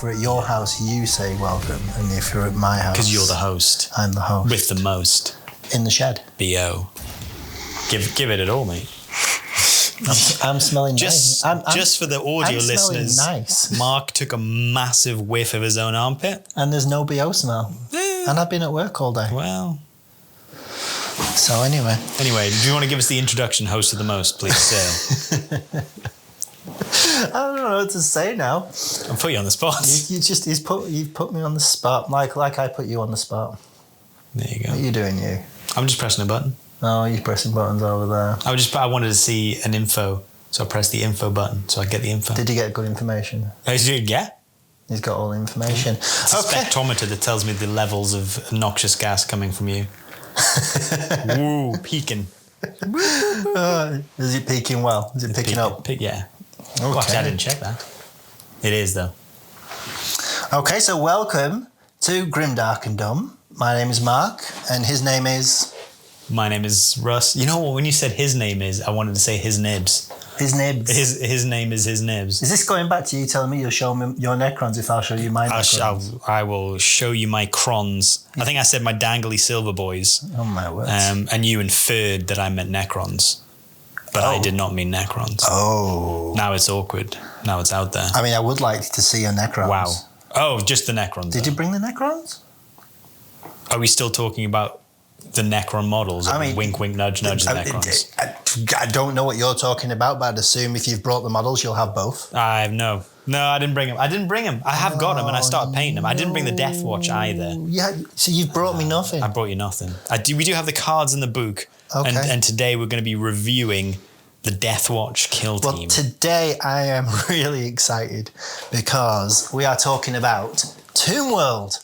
if we're at your house, you say welcome, and if you're at my house... Because you're the host. I'm the host. With the most. In the shed. B.O. Give it all, mate. I'm smelling nice. Just for the audio listeners, nice. Mark took a massive whiff of his own armpit. And there's no BO smell. And I've been at work all day. Well. So anyway. Anyway, do you want to give us the introduction, host of the most, please, sir? I don't know what to say now. I'll put you on the spot. You've put me on the spot, like I put you on the spot. There you go. What are you doing, you? I'm just pressing a button. Oh, you're pressing buttons over there. I wanted to see an info, so I pressed the info button, so I get the info. Did you get good information? Yeah. He's got all the information. It's a spectrometer that tells me the levels of noxious gas coming from you. Woo, peaking. Is it peaking well? Is it picking up? Yeah. Okay. Well, actually, I didn't check that. It is, though. Okay, so welcome to Grimdark Dumb. My name is Mark, and his name is... My name is Russ. You know what? When you said his name is, I wanted to say his nibs. His nibs. His name is his nibs. Is this going back to you telling me you'll show me your Necrons if I'll show you my Necrons? I will show you my crons. I think I said my dangly silver boys. Oh my word. And you inferred that I meant Necrons. But I did not mean Necrons. Oh. Now it's awkward. Now it's out there. I mean, I would like to see your Necrons. Wow. Oh, just the Necrons. Did you bring the Necrons? Are we still talking about the Necron models? I mean, wink, wink, nudge, nudge, the Necrons. I don't know what you're talking about, but I'd assume if you've brought the models, you'll have both. No, I didn't bring them. I have got them, and I started painting them. I didn't bring the Deathwatch either. Yeah, so you've brought me nothing. I brought you nothing. We do have the cards in the book, okay. and today we're going to be reviewing the Deathwatch Kill Team. Well, today I am really excited because we are talking about Tomb World.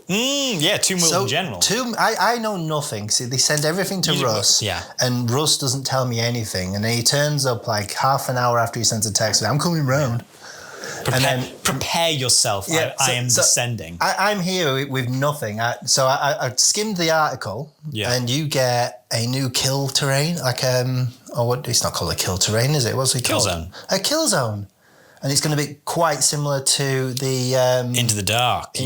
Tomb World in general. I know nothing. See, they send everything to Russ. Yeah. And Russ doesn't tell me anything. And then he turns up like half an hour after he sends a text. I'm coming round. Prepare yourself. Yeah, I am descending. I'm here with nothing. I skimmed the article. Yeah. And you get a new kill terrain. Like, it's not called a kill terrain, is it? What's it called? Kill zone. A kill zone. And it's going to be quite similar to the... Into the Dark,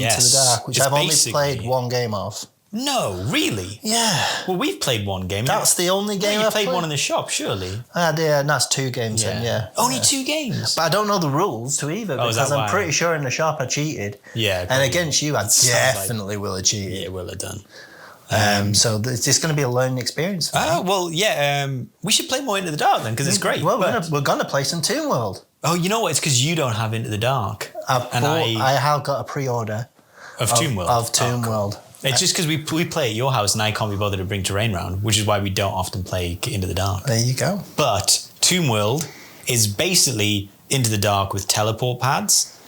which I've only played one game of. No, really? Yeah. Well, we've played one game. That's the only game I've played one in the shop, surely. Yeah, and that's 2 games then, yeah. Only 2 games? But I don't know the rules to either, because I'm pretty sure in the shop I cheated. Yeah. And against you, I definitely will have cheated. Yeah, will have done. So it's going to be a learning experience for me. Well, yeah. We should play more Into the Dark then, because it's great. Well, we're going to play some Tomb World. Oh, you know what? It's because you don't have Into the Dark. I have got a pre-order of Tomb World. Of Tomb World. It's just because we play at your house and I can't be bothered to bring terrain round, which is why we don't often play Into the Dark. There you go. But Tomb World is basically Into the Dark with teleport pads.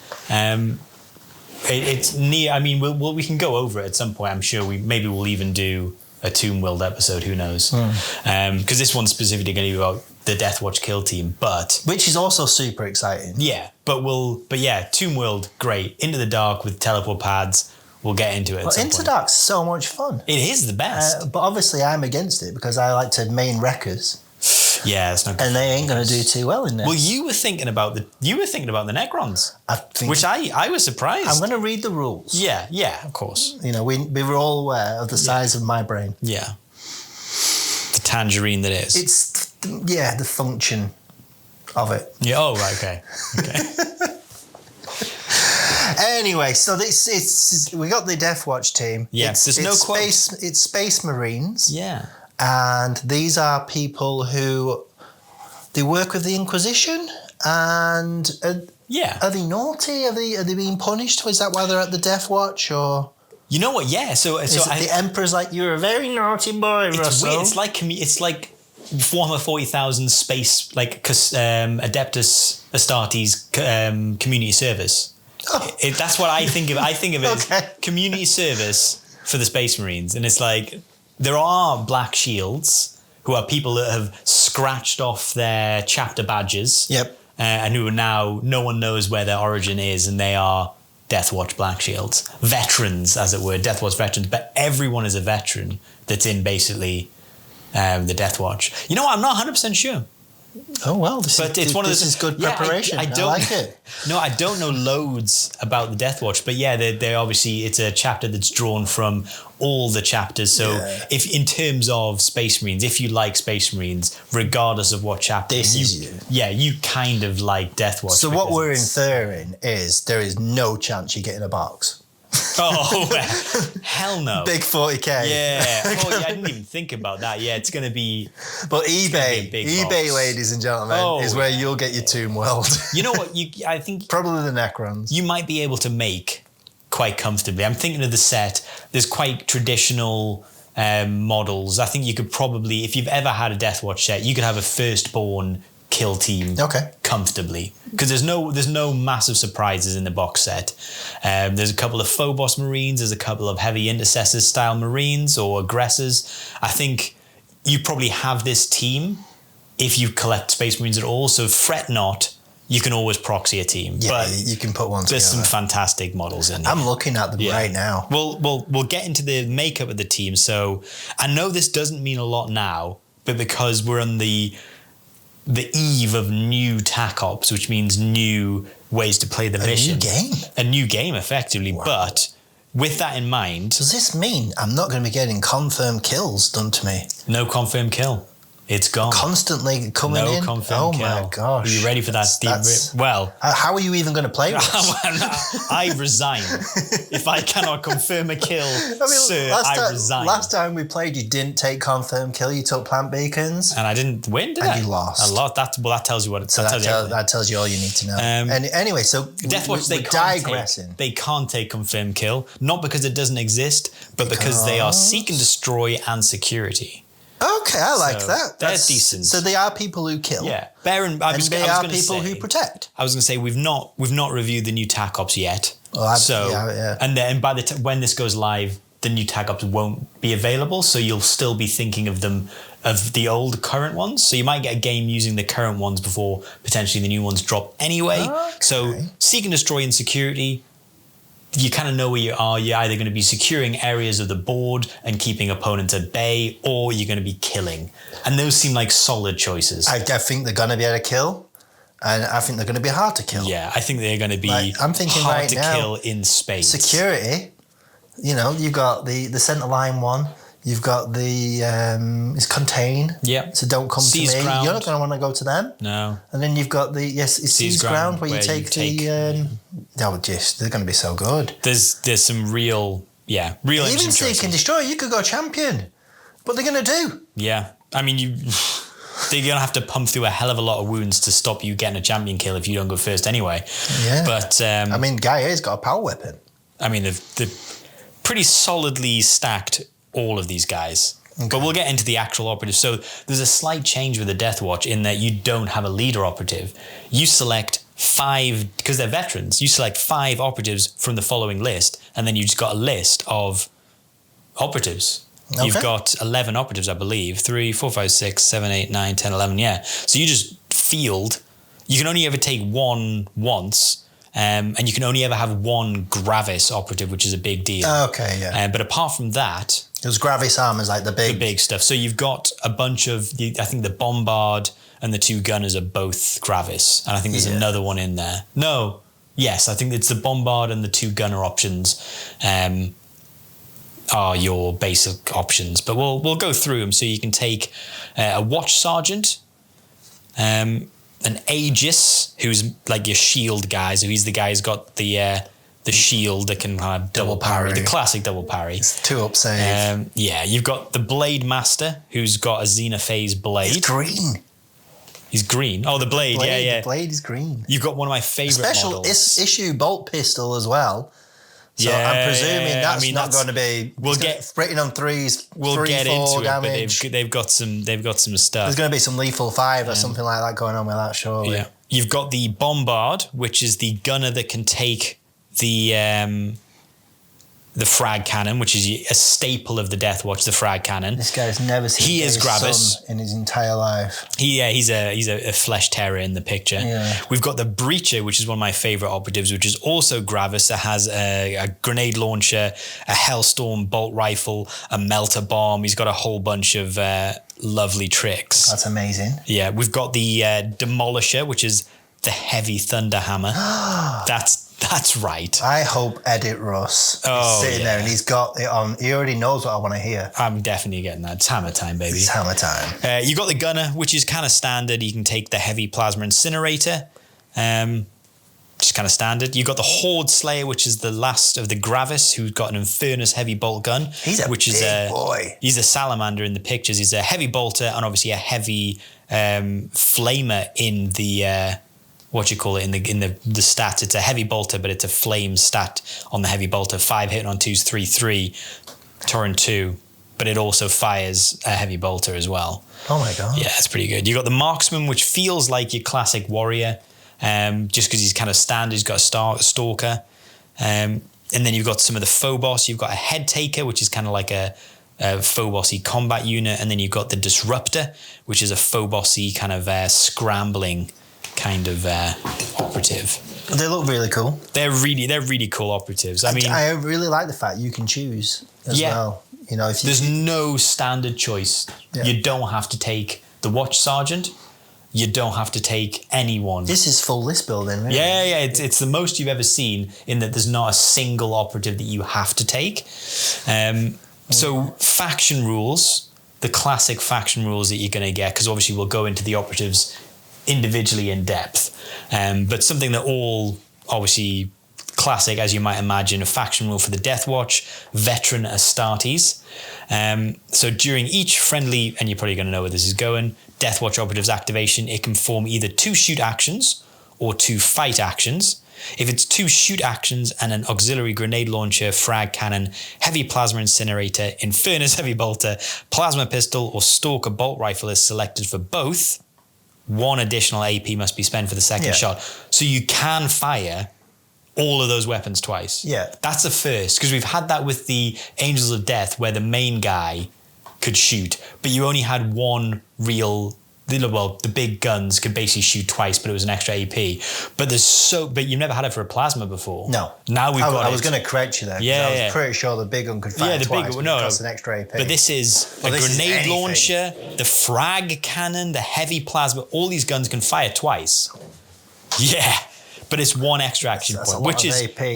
It's near. I mean, we can go over it at some point. I'm sure maybe we'll even do a Tomb World episode. Who knows? Because this one's specifically going to be about the Deathwatch Kill Team, which is also super exciting. Yeah, but yeah, Tomb World, great. Into the Dark with teleport pads. We'll get into it. Into the Dark's so much fun. It is the best. But obviously, I'm against it because I like to main wreckers. Yeah, that's not good. And they ain't going to do too well in this. Well, you were thinking about the Necrons, which I was surprised. I'm going to read the rules. Yeah, of course. You know, we were all aware of the size of my brain. Yeah. The tangerine that is. It's the function of it. Yeah. Oh, right. Okay. Anyway, so we got the Deathwatch team. Yeah, there's no quotes. It's Space Marines. Yeah. And these are people who they work with the Inquisition, and are they naughty? Are they being punished? Is that why they're at the Deathwatch, or? You know what? Yeah. So the Emperor's like, you're a very naughty boy, Russell. Weird. It's like Warhammer 40,000 space, like Adeptus Astartes community service. Oh. That's what I think of. I think of it as community service for the Space Marines, and it's like. There are Black Shields, who are people that have scratched off their chapter badges. Yep. And who are now, no one knows where their origin is, and they are Deathwatch Black Shields. Veterans, as it were, Deathwatch veterans, but everyone is a veteran that's in basically the Deathwatch. You know what, I'm not 100% sure. Oh well, this is good preparation. I like it. No, I don't know loads about the Deathwatch, but yeah, they obviously it's a chapter that's drawn from all the chapters. So if in terms of Space Marines, if you like Space Marines, regardless of what chapter, you kind of like Deathwatch. So what we're inferring is there is no chance you get in a box. Oh, hell no. Big 40k. Yeah. Oh, yeah, I didn't even think about that. Yeah, it's going to be... But eBay, ladies and gentlemen, is where you'll get your Tomb World. You know what? I think... Probably the Necrons. You might be able to make quite comfortably. I'm thinking of the set. There's quite traditional models. I think you could probably... If you've ever had a Deathwatch set, you could have a Firstborn Kill Team comfortably, because there's no massive surprises in the box set. There's a couple of Phobos Marines, there's a couple of heavy intercessors style Marines or aggressors. I think you probably have this team if you collect Space Marines at all, so fret not, you can always proxy a team. Yeah, but you can put one together. There's some fantastic models in there. I'm looking at them right now. We'll get into the makeup of the team. So I know this doesn't mean a lot now, but because we're on the eve of new TAC ops, which means new ways to play the mission. A new game, effectively. Wow. But with that in mind... Does this mean I'm not going to be getting confirmed kills done to me? No confirmed kill. It's gone. Constantly coming in? No confirmed kill. Oh my gosh. Are you ready for that? How are you even going to play with this? I resign. If I cannot confirm a kill, I resign. Last time we played, you didn't take confirmed kill. You took plant beacons. And I didn't win, did I? And you lost. I lost. That tells you what it so that tells you all you need to know. And anyway, so Deathwatch, they can't take confirmed kill, not because it doesn't exist, but because they are seek and destroy and security. Okay, I like that. They're decent. So they are people who kill. Yeah. They are people who protect. I was going to say we've not reviewed the new TAC ops yet. And then by the when this goes live, the new TAC ops won't be available, so you'll still be thinking of the old current ones. So you might get a game using the current ones before potentially the new ones drop anyway. Okay. So seek and destroy and security. You kind of know where you are. You're either going to be securing areas of the board and keeping opponents at bay, or you're going to be killing. And those seem like solid choices. I think they're going to be able to kill, and I think they're going to be hard to kill. Yeah, I think they're going to be hard to kill in space. Security, you've got the center line one. You've got the it's contain. Yeah. So don't come to me. Ground. You're not going to want to go to them. No. And then you've got it's seize ground where you take the. Oh, just they're going to be so good. There's some real even seek and destroy. You could go champion. What they're going to do? Yeah, I mean they're going to have to pump through a hell of a lot of wounds to stop you getting a champion kill if you don't go first anyway. Yeah. But I mean, Gaia's got a power weapon. I mean, they're pretty solidly stacked. All of these guys. Okay. But we'll get into the actual operative. So there's a slight change with the Deathwatch in that you don't have a leader operative. You select 5, because they're veterans, you select 5 operatives from the following list, and then you just got a list of operatives. Okay. You've got 11 operatives, I believe. 3, 4, 5, 6, 7, 8, 9, 10, 11, yeah. So you just field. You can only ever take one once, and you can only ever have one Gravis operative, which is a big deal. Okay, yeah. But apart from that... Because Gravis armor's like the big stuff. So you've got a bunch of, I think the Bombard and the 2 Gunners are both Gravis. And I think there's another one in there. No. Yes, I think it's the Bombard and the 2 Gunner options are your basic options. But we'll go through them. So you can take a Watch Sergeant, an Aegis, who's like your shield guy. So he's the guy who's got the shield that can kind of double parry, the classic double parry. It's 2-up save. You've got the Blade Master, who's got a Xenophase blade. He's green. He's green. Oh, the blade, yeah. The blade is green. You've got one of my favourite models. Special issue bolt pistol as well. So I'm presuming that's going to be. We'll get rating on 3s. We'll get into damage. It, but they've got some stuff. There's going to be some lethal 5 or something like that going on with that, surely. Yeah. You've got the Bombard, which is the gunner that can take the frag cannon, which is a staple of the Deathwatch, the frag cannon. This guy's never seen his son in his entire life. He's a flesh terror in the picture. Yeah. We've got the Breacher, which is one of my favourite operatives, which is also Gravis. It has a grenade launcher, a Hellstorm bolt rifle, a melter bomb. He's got a whole bunch of lovely tricks. That's amazing. Yeah, we've got the Demolisher, which is the heavy thunder hammer. That's right. I hope Edit Russ is sitting there and he's got it on. He already knows what I want to hear. I'm definitely getting that. It's hammer time, baby. It's hammer time. You got the Gunner, which is kind of standard. You can take the heavy plasma incinerator. Just kind of standard. You got the Horde Slayer, which is the last of the Gravis, who's got an Infernus heavy bolt gun. He's a big boy. He's a salamander in the pictures. He's a heavy bolter and obviously a heavy flamer in the in the stats. It's a heavy bolter, but it's a flame stat on the heavy bolter. 5 hit on 2s, 3/3, Torrent 2, but it also fires a heavy bolter as well. Oh my god! Yeah, it's pretty good. You got the Marksman, which feels like your classic warrior. Just because he's kind of standard, he's got a stalker. And then you've got some of the Phobos. You've got a Head Taker, which is kind of like a Phobos-y combat unit. And then you've got the Disruptor, which is a Phobos-y kind of scrambling kind of operative. They look really cool. They're really cool operatives. I really like the fact you can choose as well. You know, there's no standard choice. Yeah. You don't have to take the Watch Sergeant. You don't have to take anyone. This is full list building, really. Yeah. It's the most you've ever seen in that there's not a single operative that you have to take. So faction rules, the classic faction rules that you're going to get, because obviously we'll go into the operatives individually in depth. But something that all obviously classic, as you might imagine, a faction rule for the Deathwatch, veteran Astartes. So during each friendly, and you're probably going to know where this is going, Deathwatch Operatives activation, it can perform either 2 shoot actions or 2 fight actions. If it's 2 shoot actions and an auxiliary grenade launcher, frag cannon, heavy plasma incinerator, Infernus heavy bolter, plasma pistol, or Stalker bolt rifle is selected for both, 1 additional AP must be spent for the second shot. So you can fire all of those weapons twice. Yeah. That's a first, because we've had that with the Angels of Death where the main guy could shoot, but you only had one real, well, the big guns could basically shoot twice, but it was an extra AP. But you've never had it for a plasma before. No. Now we've got it. I was going to correct you there. Yeah. I was pretty sure the big gun could fire twice, but that's an extra AP. But this is a grenade launcher, the frag cannon, the heavy plasma, all these guns can fire twice. Yeah. But it's 1 extra action point,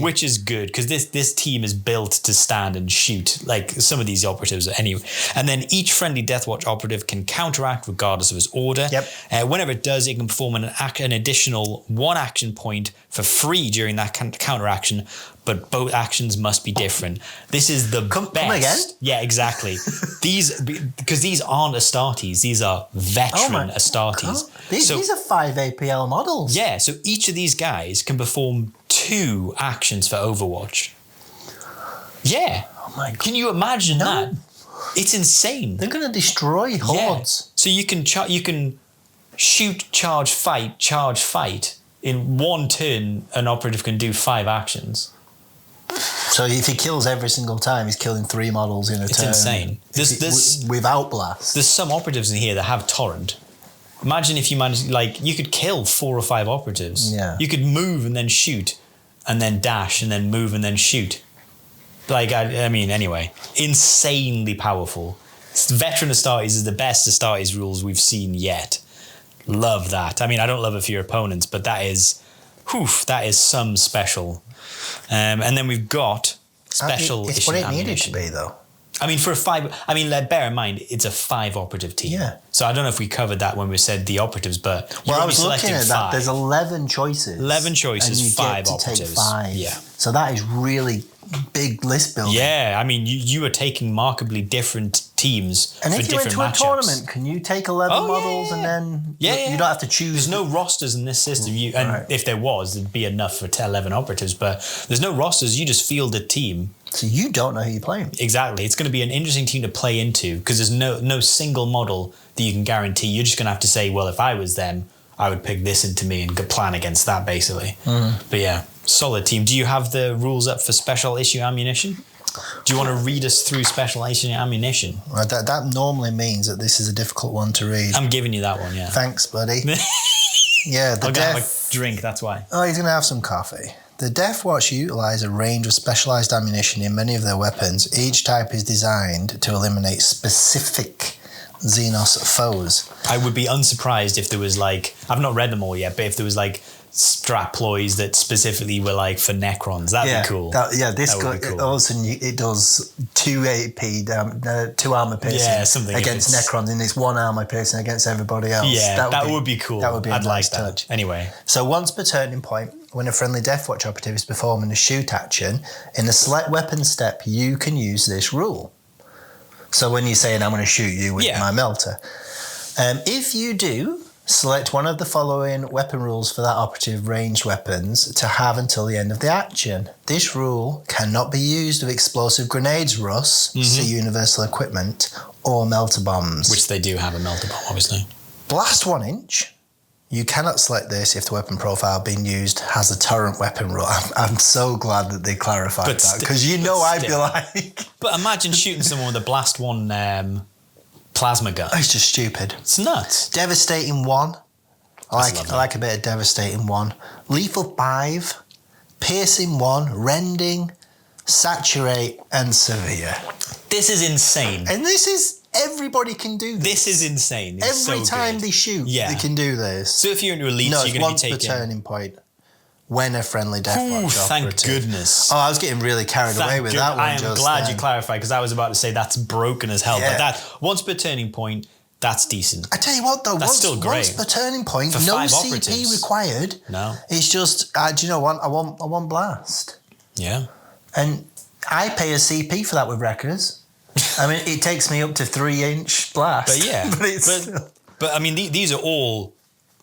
which is good, because this team is built to stand and shoot, like some of these operatives anyway. And then each friendly Deathwatch operative can counteract regardless of his order. Yep. Whenever it does, it can perform an additional 1 action point for free during that counteraction, but both actions must be different. This is the best. Come again? Yeah, exactly. Because these aren't Astartes, these are veteran Astartes. These are 5 APL models. Yeah, so each of these guys can perform 2 actions for Overwatch. Yeah. Oh my God. Can you imagine that? It's insane. They're going to destroy hordes. Yeah. So you can shoot, charge, fight. In 1 turn, an operative can do 5 actions. So if he kills every single time, he's killing 3 models in a turn. It's insane. Without blast. There's some operatives in here that have torrent. Imagine if you managed, you could kill 4 or 5 operatives. Yeah. You could move and then shoot, and then dash, and then move and then shoot. Anyway, insanely powerful. Veteran Astartes is the best Astartes rules we've seen yet. Love that. I don't love it for your opponents, but that is some special. And then we've got special issue ammunition. It's what it needed to be, though. For a 5, bear in mind, it's a 5 operative team. Yeah. So I don't know if we covered that when we said the operatives, but I was looking at that. There's 11 choices. 11 choices, and you 5 get to operatives. Take 5. Yeah. So that is really big list building. Yeah, you are taking markedly different teams and for different matchups. And if you went to a tournament, can you take 11 models and then you don't have to choose? There's no rosters in this system. If there was, there'd be enough for 11 operatives, but there's no rosters. You just field a team. So you don't know who you're playing. Exactly. It's going to be an interesting team to play into, because there's no single model that you can guarantee. You're just going to have to say, well, if I was them, I would pick this into me and plan against that, basically. But yeah, solid team. Do you have the rules up for special issue ammunition? Do you want to read us through special issue ammunition? That normally means that this is a difficult one to read. I'm giving you that one, yeah. Thanks, buddy. Yeah, I'll get a drink, that's why. Oh, he's going to have some coffee. The Deathwatch utilise a range of specialised ammunition in many of their weapons. Each type is designed to eliminate specific Xenos foes. I would be unsurprised if there was like, I've not read them all yet, but if there was like strat ploys that specifically were like for Necrons, that'd be cool. This cool. All of a sudden it does 2 AP, 2 armor piercing against Necrons, and it's 1 armor piercing against everybody else. Yeah, that would be cool. That would be a nice touch. Anyway. So once per turning point, when a friendly Deathwatch operative is performing a shoot action, in the select weapon step, you can use this rule. So when you're saying, I'm going to shoot you with my melter. If you do, select one of the following weapon rules for that operative ranged weapons to have until the end of the action. This rule cannot be used with explosive grenades, Russ, see universal equipment, or melter bombs. Which they do have a melter bomb, obviously. Blast 1 inch. You cannot select this if the weapon profile being used has a torrent weapon rule. I'm so glad that they clarified that, because I'd be like... But imagine shooting someone with a Blast 1 plasma gun. It's just stupid. It's nuts. Devastating 1. I like a bit of Devastating 1. Lethal 5. Piercing 1. Rending. Saturate and Severe. This is insane. And this is... Everybody can do this. This is insane. It's Every time they shoot, they can do this. So if you're into elites, you're going to be taking... once per turning point when a friendly Deathwatch operative. Thank goodness. Oh, I was getting really carried away with that one. I am glad you clarified, because I was about to say that's broken as hell. But that once per turning point, that's decent. I tell you what, though, still great. Once per turning point, for no 5 CP operatives. required. No. It's just, do you know what? I want blast. Yeah. And I pay a CP for that with Wreckers. I mean, it takes me up to 3-inch blast. But but I mean, these are all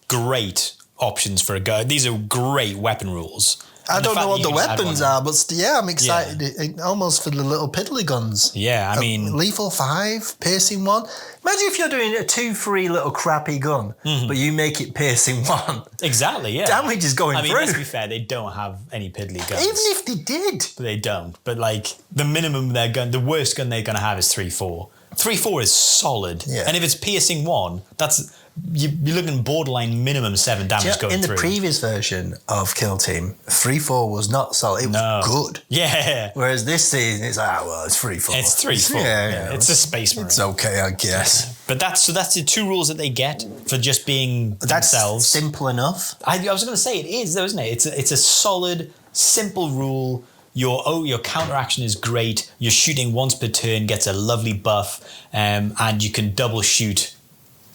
great options for a go. These are great weapon rules. I don't know what the weapons are, but I'm excited almost for the little piddly guns. Yeah, I mean... Lethal 5, piercing 1. Imagine if you're doing a 2-3 little crappy gun, but you make it piercing 1. Exactly, yeah. Damage is going through. I mean, let's be fair, they don't have any piddly guns. Even if they did. But they don't. But like, the minimum the worst gun they're going to have is 3-4. 3-4 is solid. Yeah. And if it's piercing 1, that's... You're looking borderline minimum 7 damage going through. In the previous version of Kill Team, 3-4 was not solid. It was good. Yeah. Whereas this season, it's it's 3-4. It's 3-4. Yeah. It's a space marine. It's okay, I guess. Yeah. But that's the 2 rules that they get for just being themselves. That's simple enough. I was going to say it is, though, isn't it? It's a solid, simple rule. Your counteraction is great. Your shooting once per turn gets a lovely buff, and you can double shoot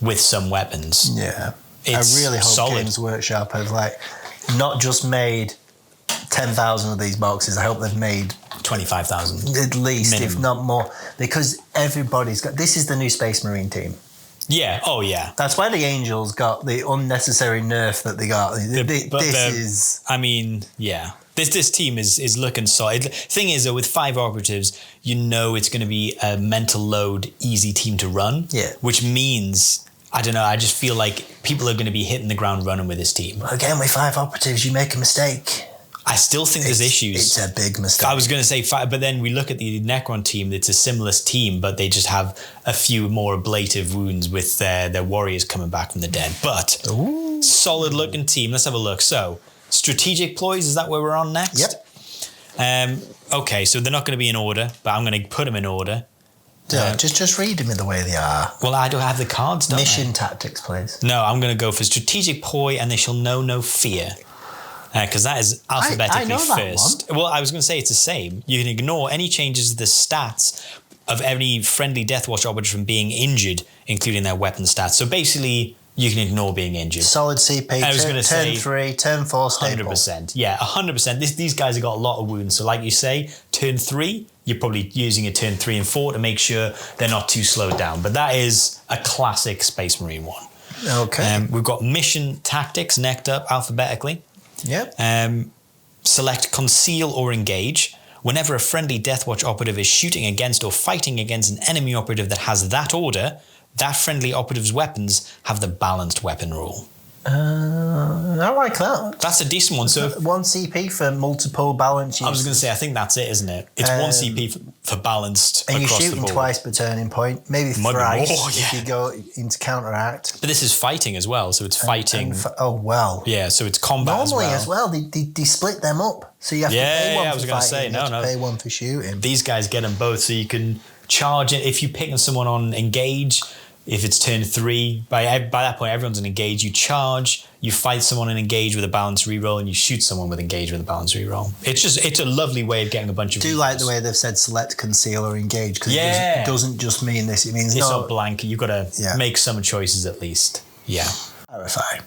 with some weapons. Yeah. It's I really hope solid. Games Workshop have not just made 10,000 of these boxes. I hope they've made 25,000 at least, minimum. if not more, because everybody's got... This is the new Space Marine team. Yeah. Oh, yeah. That's why the Angels got the unnecessary nerf that they got. I mean, yeah. This team is looking solid. Thing is, though, with 5 operatives, it's going to be a mental load, easy team to run. Yeah. Which means, I don't know, I just feel like people are going to be hitting the ground running with this team. Again, with 5 operatives, you make a mistake. I still think there's issues. It's a big mistake. I was going to say 5, but then we look at the Necron team. It's a similar team, but they just have a few more ablative wounds with their warriors coming back from the dead. But solid looking team. Let's have a look. So, strategic ploys, is that where we're on next? Yep. Okay, so they're not going to be in order, but I'm going to put them in order. Just read them in the way they are. Well, I don't have the cards, don't Mission tactics, please. No, I'm going to go for strategic ploy, and they shall know no fear. Because that is alphabetically I know first. That one. Well, I was going to say it's the same. You can ignore any changes to the stats of any friendly Deathwatch operative from being injured, including their weapon stats. So basically, you can ignore being injured. Solid CP. I was going to say turn 3, turn 4, stable. 100%. Yeah, 100%. These guys have got a lot of wounds. So like you say, turn 3, you're probably using a turn 3 and 4 to make sure they're not too slowed down. But that is a classic Space Marine one. Okay. We've got mission tactics next up alphabetically. Yep. Select conceal or engage. Whenever a friendly Deathwatch operative is shooting against or fighting against an enemy operative that has that order, that friendly operative's weapons have the balanced weapon rule. I like that. That's a decent one. So 1 CP for multiple balance. I was going to say, I think that's it, isn't it? It's 1 CP for balanced across the board. And you're shooting twice per turning point, maybe thrice if you go into counteract. But this is fighting as well, so it's fighting. Yeah, so it's combat normally as well. They split them up, so you have to pay one for fighting. You have to pay one for shooting. These guys get them both, so you can charge it if you're picking someone on engage. If it's turn 3, by that point, everyone's in engage. You charge, you fight someone and engage with a balance reroll, and you shoot someone with engage with a balance reroll. It's a lovely way of getting a bunch of. I do like the way they've said select, conceal, or engage, because it doesn't just mean this. It means it's not blank. You've got to make some choices at least. Yeah. Clarify.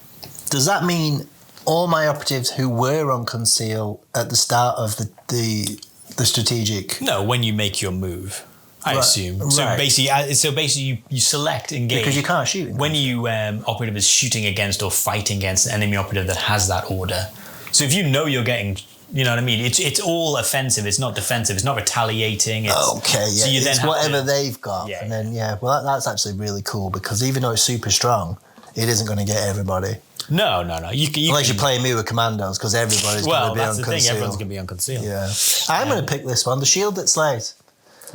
Does that mean all my operatives who were on conceal at the start of the strategic? No, when you make your move. I assume. Right. So basically, you select engage because you can't shoot when you operative is shooting against or fighting against an enemy operative that has that order. So if you know you're getting, you know what I mean. It's all offensive. It's not defensive. It's not retaliating. So it's whatever they've got, and then that's actually really cool because even though it's super strong, it isn't going to get everybody. No. Unless you're playing me with commandos, because everybody's going to be on conceal. Well, that's the thing. Everyone's going to be on conceal. Yeah. I'm going to pick this one, the shield that slays.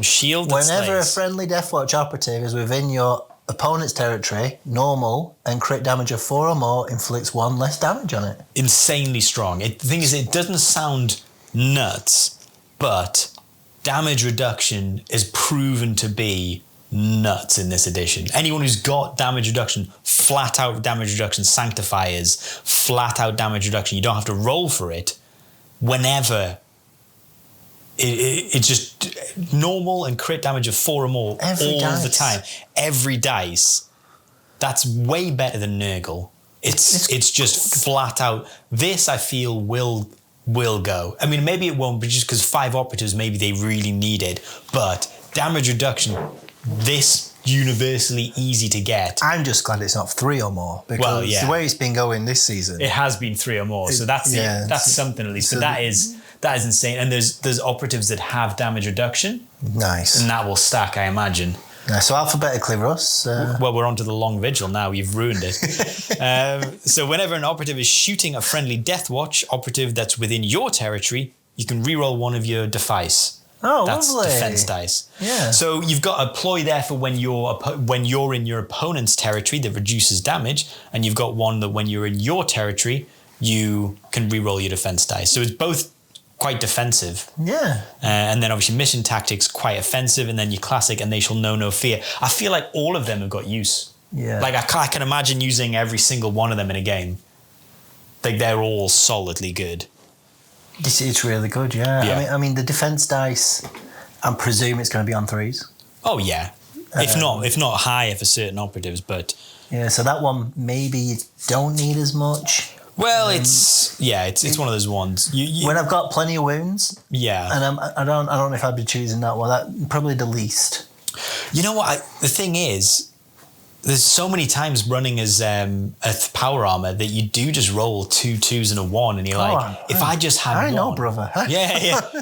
Whenever a friendly Deathwatch operative is within your opponent's territory, normal and crit damage of 4 or more inflicts 1 less damage on it. Insanely strong. The thing is, it doesn't sound nuts, but damage reduction is proven to be nuts in this edition. Anyone who's got damage reduction, flat out damage reduction sanctifiers, flat out damage reduction, you don't have to roll for it whenever. It's just normal and crit damage of 4 or more the time. Every dice. That's way better than Nurgle. It's just flat out. This I feel will go. I mean, maybe it won't, but just because 5 operatives, maybe they really need it. But damage reduction, this universally easy to get. I'm just glad it's not 3 or more because the way it's been going this season, it has been 3 or more. So that's something at least. So that is insane. And there's operatives that have damage reduction. Nice. And that will stack, I imagine. So alphabetically, Russ. Well, we're on to the long vigil now. You've ruined it. So whenever an operative is shooting a friendly Deathwatch operative that's within your territory, you can reroll one of your defice. Oh, that's lovely. Defense dice. Yeah. So you've got a ploy there for when you're in your opponent's territory that reduces damage, and you've got one that when you're in your territory, you can reroll your defense dice. So it's both quite defensive. Yeah. And then obviously mission tactics, quite offensive, and then your classic, and they shall know no fear. I feel like all of them have got use. Yeah. Like I can imagine using every single one of them in a game. Like they're all solidly good. It's really good, yeah. I mean the defense dice, I presume it's going to be on 3s. Oh yeah. If not higher for certain operatives, but yeah. So that one maybe you don't need as much. Well, it's one of those ones. When I've got plenty of wounds, and I don't know if I'd be choosing that one. That probably the least. You know what? The thing is, there's so many times running as a power armor that you do just roll 2 2s and a 1, and you're like, if I just had one. I know, brother. Yeah.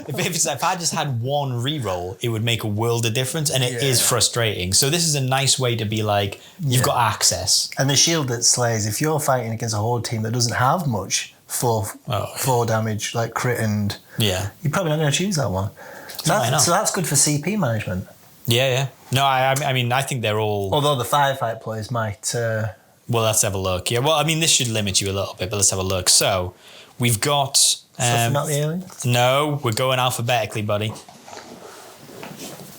If I just had one reroll, it would make a world of difference, and it is frustrating. So this is a nice way to be like, you've got access. And the shield that slays, if you're fighting against a horde team that doesn't have much 4 damage, like crit and... Yeah. You're probably not going to choose that one. So that's good for CP management. Yeah. No, I mean, I think they're all... Although the firefight players might... Well, let's have a look. Yeah, well, I mean, this should limit you a little bit, but let's have a look. So, we've got... not the aliens? No, we're going alphabetically, buddy.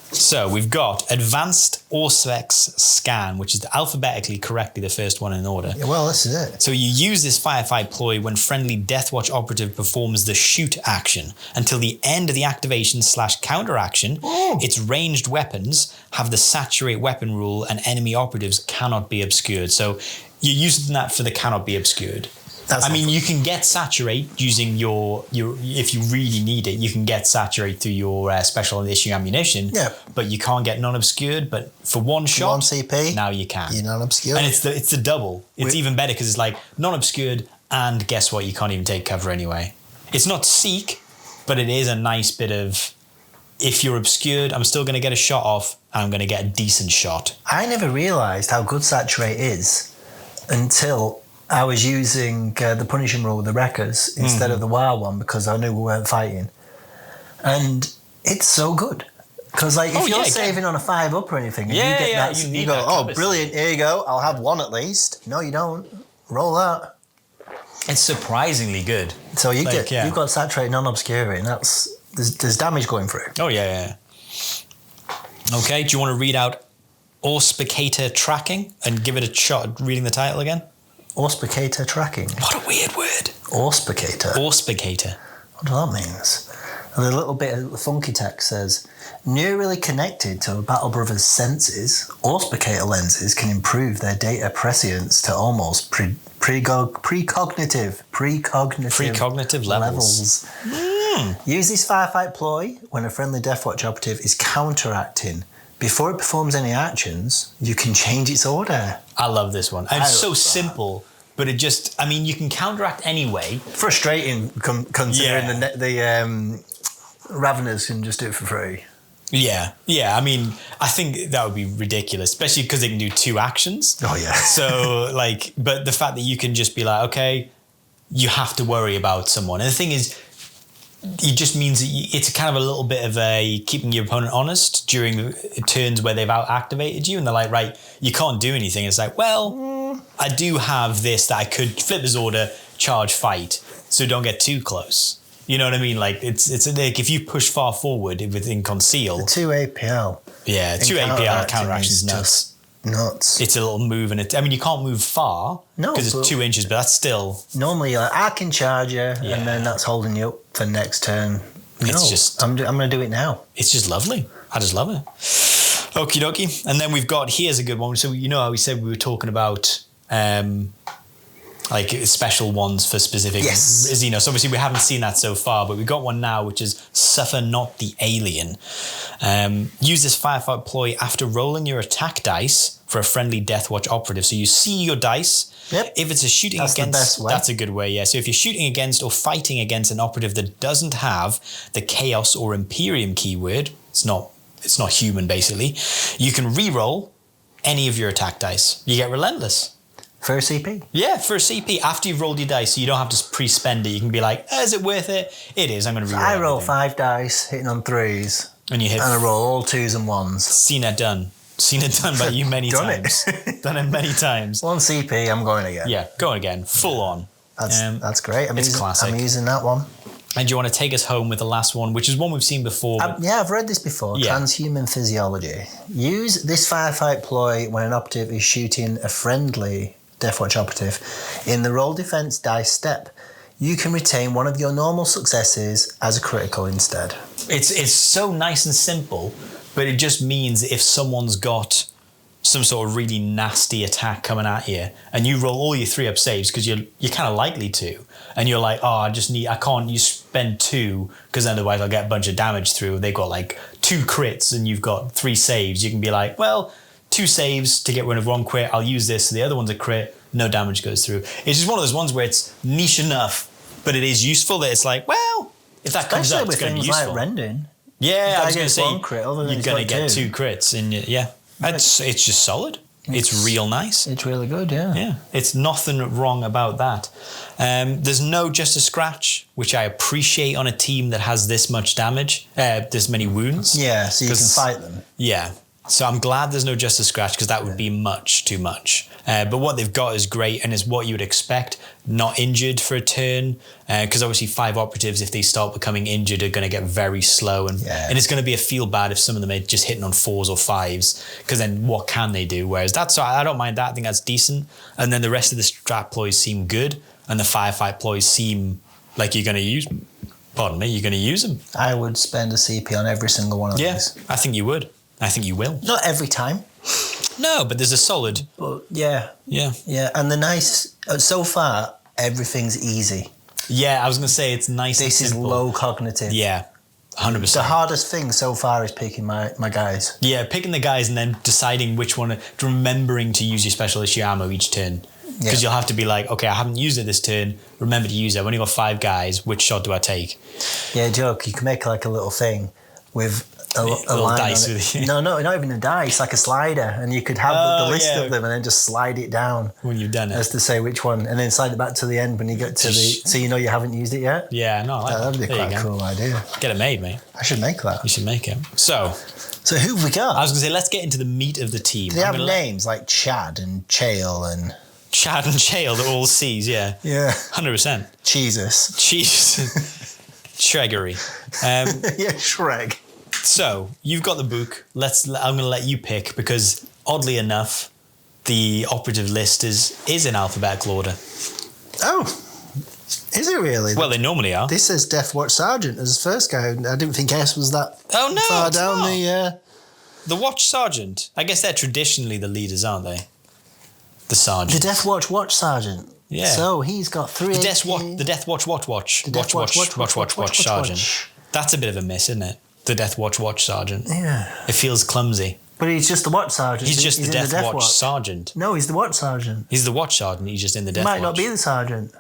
So, we've got Advanced Auspex Scan, which is alphabetically correctly the first one in order. Yeah, well, this is it. So you use this firefight ploy when friendly Deathwatch operative performs the shoot action. Until the end of the activation / counter action, its ranged weapons have the saturate weapon rule and enemy operatives cannot be obscured. So you're using that for the cannot be obscured. You can get saturate using your if you really need it, you can get saturate through your special issue ammunition. Yeah. But you can't get non-obscured. But for one shot, 1 CP, now you can. You're non-obscured. And it's the double. It's even better because it's like non-obscured, and guess what? You can't even take cover anyway. It's not seek, but it is a nice bit of, if you're obscured, I'm still going to get a shot off, and I'm going to get a decent shot. I never realised how good saturate is until I was using the punishing rule with the wreckers instead of the WoW one because I knew we weren't fighting. And it's so good. Because if you're saving on a 5 up or anything, and you get that, you go, brilliant, here you go, I'll have 1 at least. No, you don't. Roll that. It's surprisingly good. So you've got saturate non-obscuring. There's damage going through. Oh, yeah. Okay, do you want to read out Auspicator tracking, and give it a shot at reading the title again. Auspicator tracking. What a weird word. Auspicator. Auspicator. What does that mean? And a little bit of the funky text says, neurally connected to a Battle Brother's senses, auspicator lenses can improve their data prescience to almost precognitive levels. Use this firefight ploy when a friendly Deathwatch operative is counteracting. Before it performs any actions, you can change its order. I love this one. And it's so simple, but it just, I mean, you can counteract anyway. Frustrating considering the Raveners can just do it for free. Yeah. I mean, I think that would be ridiculous, especially because they can do 2 actions. Oh, yeah. So, but the fact that you can just be like, okay, you have to worry about someone. And the thing is, it just means that it's kind of a little bit of a keeping your opponent honest during turns where they've out-activated you and they're like, right, you can't do anything. It's like, well, I do have this that I could flip his order, charge, fight, so don't get too close. You know what I mean? Like, it's like if you push far forward within conceal. The 2 APL. Yeah, 2 APL counteraction is nuts. Nuts. It's a little move, and I mean, you can't move far because it's 2 inches, but that's still. Normally, I can charge you, and then that's holding you up for next turn. It's just. I'm going to do it now. It's just lovely. I just love it. Okie dokie. And then we've got, here's a good one. So, you know how we said we were talking about like special ones for specific Xenos. So obviously we haven't seen that so far, but we've got one now, which is Suffer Not the Alien. Use this firefight ploy after rolling your attack dice for a friendly Deathwatch operative. So you see your dice. Yep. If it's a shooting against, that's a good way, yeah. So if you're shooting against or fighting against an operative that doesn't have the Chaos or Imperium keyword, it's not human basically, you can re-roll any of your attack dice. You get Relentless. For a CP? Yeah, for a CP. After you've rolled your dice, so you don't have to pre-spend it. You can be like, is it worth it? It is. I'm going to re-roll I roll 5 dice, hitting on 3s. And you hit. And I roll all 2s and 1s. Seen it done by you many times. Done it many times. 1 CP, I'm going again. Yeah, going again. Full on. That's great. It's classic. I'm using that one. And do you want to take us home with the last one, which is one we've seen before? I've read this before. Yeah. Transhuman Physiology. Use this firefight ploy when an operative is shooting a friendly Deathwatch operative. In the roll defense dice step, you can retain one of your normal successes as a critical instead. It's so nice and simple, but it just means if someone's got some sort of really nasty attack coming at you and you roll all your 3-up saves because you're kind of likely to, and you're like, I can't, you spend 2 because otherwise I'll get a bunch of damage through. They've got like 2 crits and you've got 3 saves. You can be like, well, 2 saves to get rid of 1 crit. I'll use this. So the other one's a crit. No damage goes through. It's just one of those ones where it's niche enough, but it is useful that it's like, well, if that comes up, it's going to be useful. Like rending. Yeah, I was going to say, crit, you're going to get 2 crits. And it's just solid. It's real nice. It's really good, yeah. Yeah, it's nothing wrong about that. There's no just a scratch, which I appreciate on a team that has this much damage, this many wounds. Yeah, so you can fight them. Yeah. So I'm glad there's no just a scratch because that would be much too much. But what they've got is great and is what you would expect. Not injured for a turn because obviously 5 operatives, if they start becoming injured, are going to get very slow and it's going to be a feel bad if some of them are just hitting on 4s or 5s because then what can they do? Whereas I don't mind that. I think that's decent. And then the rest of the strat ploys seem good and the firefight ploys seem like you're going to use. Pardon me, you're going to use them. I would spend a CP on every single one of these. Yeah, I think you would. I think you will. Not every time. No, but there's a solid. But yeah. And the nice, so far, everything's easy. Yeah, I was going to say it's nice This and is simple. low cognitive. Yeah, 100%. The hardest thing so far is picking my guys. Yeah, picking the guys and then deciding which one, remembering to use your special issue ammo each turn. Because you'll have to be like, okay, I haven't used it this turn, remember to use it. I've only got 5 guys, which shot do I take? Yeah, joke, you can make like a little thing with a little dice with you. No, not even a dice, like a slider, and you could have the list of them and then just slide it down when you've done it, as to say which one, and then slide it back to the end when you get to so you know you haven't used it yet. Yeah, no, that'd be quite a cool idea. Get it made, mate. I should make that. You should make it. So who have we got? I was going to say, let's get into the meat of the team. Do they have names like Chad and Chael and they're all C's, yeah. Yeah. 100%. Jesus. Shreggery. Yeah, Shreg. So, you've got the book. I'm going to let you pick because oddly enough, the operative list is in alphabetical order. Oh, is it really? Well, they normally are. This says Deathwatch Sergeant as the first guy. I didn't think S was that far down the Watch Sergeant. I guess they're traditionally the leaders, aren't they? The Sergeant. The Deathwatch Watch Sergeant. Yeah. So he's got 3. The Deathwatch Watch. The Deathwatch Watch Sergeant. That's a bit of a miss, isn't it? The Deathwatch Watch Sergeant. Yeah. It feels clumsy. But he's just the Watch Sergeant. He's just the Deathwatch Sergeant. No, he's the Watch Sergeant. He's the Watch Sergeant. He's just in the Deathwatch. He might not be the Sergeant.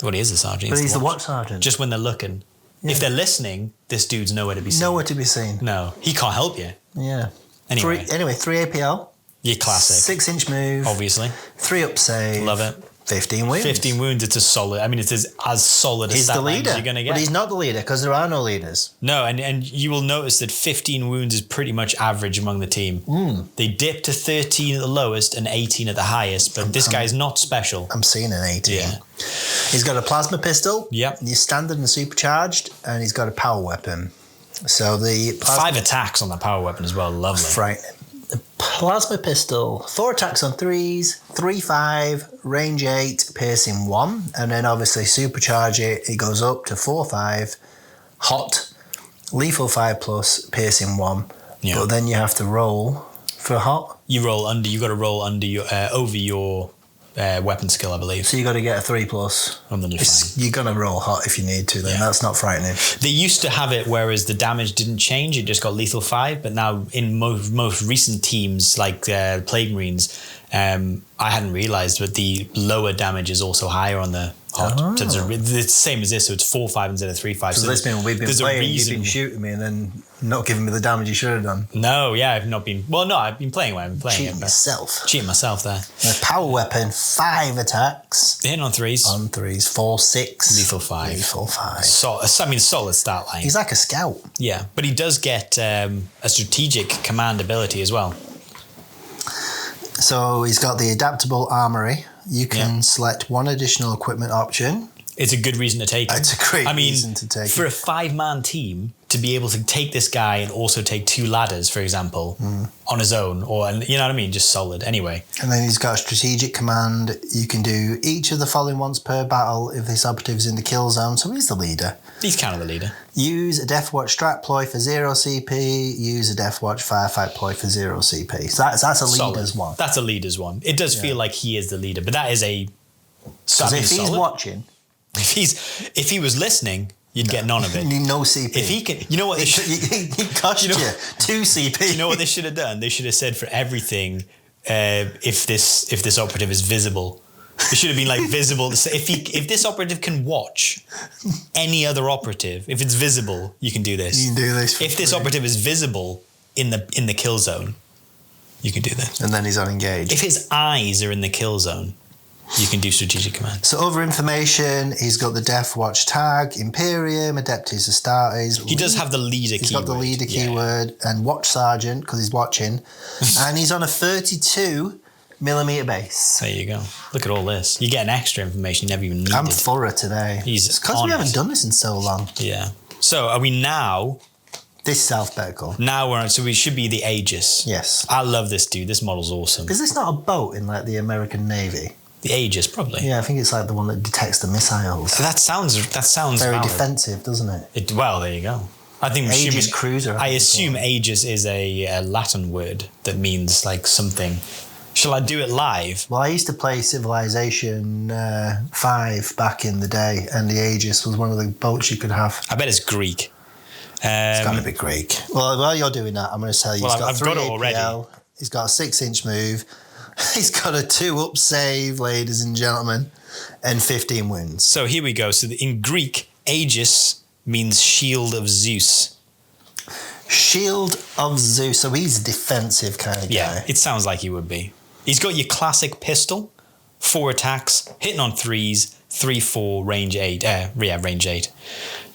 Well, he is the Sergeant. But he's the Watch Sergeant. Just when they're looking. Yeah. If they're listening, this dude's nowhere to be seen. Nowhere to be seen. No. He can't help you. Yeah. Anyway. 3 APL. Your classic. 6-inch move. Obviously. 3 up save. Love it. 15 wounds. 15 wounds, it's a solid. I mean, it's as solid a stat line as you're going to get. But he's not the leader because there are no leaders. No, and you will notice that 15 wounds is pretty much average among the team. They dip to 13 at the lowest and 18 at the highest, but this guy's not special. I'm seeing an 18. Yeah. He's got a plasma pistol. Yep. He's standard and supercharged, and he's got a power weapon. So the 5 attacks on the power weapon as well. Lovely. Frightening. The plasma pistol, 4 attacks on 3s, 3-5, range 8, piercing 1, and then obviously supercharge it. It goes up to 4-5, hot, lethal 5+, piercing 1. Yeah. But then you have to roll for hot. You got to roll under your over your weapon skill, I believe. So you got to get a 3+. And then you're going to roll hot if you need to, then. Yeah. That's not frightening. They used to have it whereas the damage didn't change, it just got lethal 5, but now in most recent teams like Plague Marines, I hadn't realised, but the lower damage is also higher on the hot. Oh. So it's the same as this, so it's 4-5 instead of 3-5. So this means we've been playing, you've been shooting me and then not giving me the damage you should have done. No, yeah, I've not been... Well, no, I've been playing where I've been playing. Cheating myself there. A power weapon, 5 attacks. Hitting on 3s. On 3s, 4-6. Lethal 5. Lethal 5. Solid stat line. He's like a scout. Yeah, but he does get a strategic command ability as well. So he's got the adaptable armory. You can select 1 additional equipment option. It's a good reason to take it. It's a great reason to take it. For a 5-man team, to be able to take this guy and also take 2 ladders, for example, on his own, or you know what I mean, just solid. Anyway. And then he's got a strategic command. You can do each of the following once per battle if this operative is in the kill zone. So he's the leader. He's kind of the leader. Use a Deathwatch Strat Ploy for 0 CP. Use a Deathwatch Firefight Ploy for 0 CP. So that's a leader's one. That's a leader's one. It does feel like he is the leader, but that is a... Because if he's watching... If he was listening, you'd get none of it. No CP. If he can, you know what? He cost you 2 CP. You know what they should have done? They should have said for everything, if this operative is visible, it should have been like visible. If this operative can watch any other operative, if it's visible, you can do this. You can do this. If this operative is visible in the kill zone, you can do this. And then he's unengaged. If his eyes are in the kill zone, you can do strategic command. So other information, he's got the Deathwatch tag, Imperium, Adeptus Astartes. He does have the leader keyword. He's got the leader keyword and Watch Sergeant because he's watching. And he's on a 32mm base. There you go. Look at all this. You get an extra information you never even needed. I'm thorough today. It's because we haven't done this in so long. Yeah. So are we now... This is alphabetical. Now we're on, so we should be the Aegis. Yes. I love this dude. This model's awesome. Is this not a boat in like the American Navy? The Aegis, probably. Yeah, I think it's like the one that detects the missiles. That sounds very valid. Defensive, doesn't it? Well, there you go. I think Aegis cruiser. I assume Aegis is a Latin word that means like something. Shall I do it live? Well, I used to play Civilization 5 back in the day, and the Aegis was one of the boats you could have. I bet it's Greek. It's got to be Greek. Well, while you're doing that, I'm going to tell you. Well, I've got it already. He's got a 6-inch move. He's got a 2-up save, ladies and gentlemen, and 15 wounds. So here we go. So in Greek, Aegis means shield of Zeus. Shield of Zeus. So he's a defensive kind of guy. Yeah, it sounds like he would be. He's got your classic pistol, 4 attacks, hitting on 3s, 3-4, range 8. Range 8.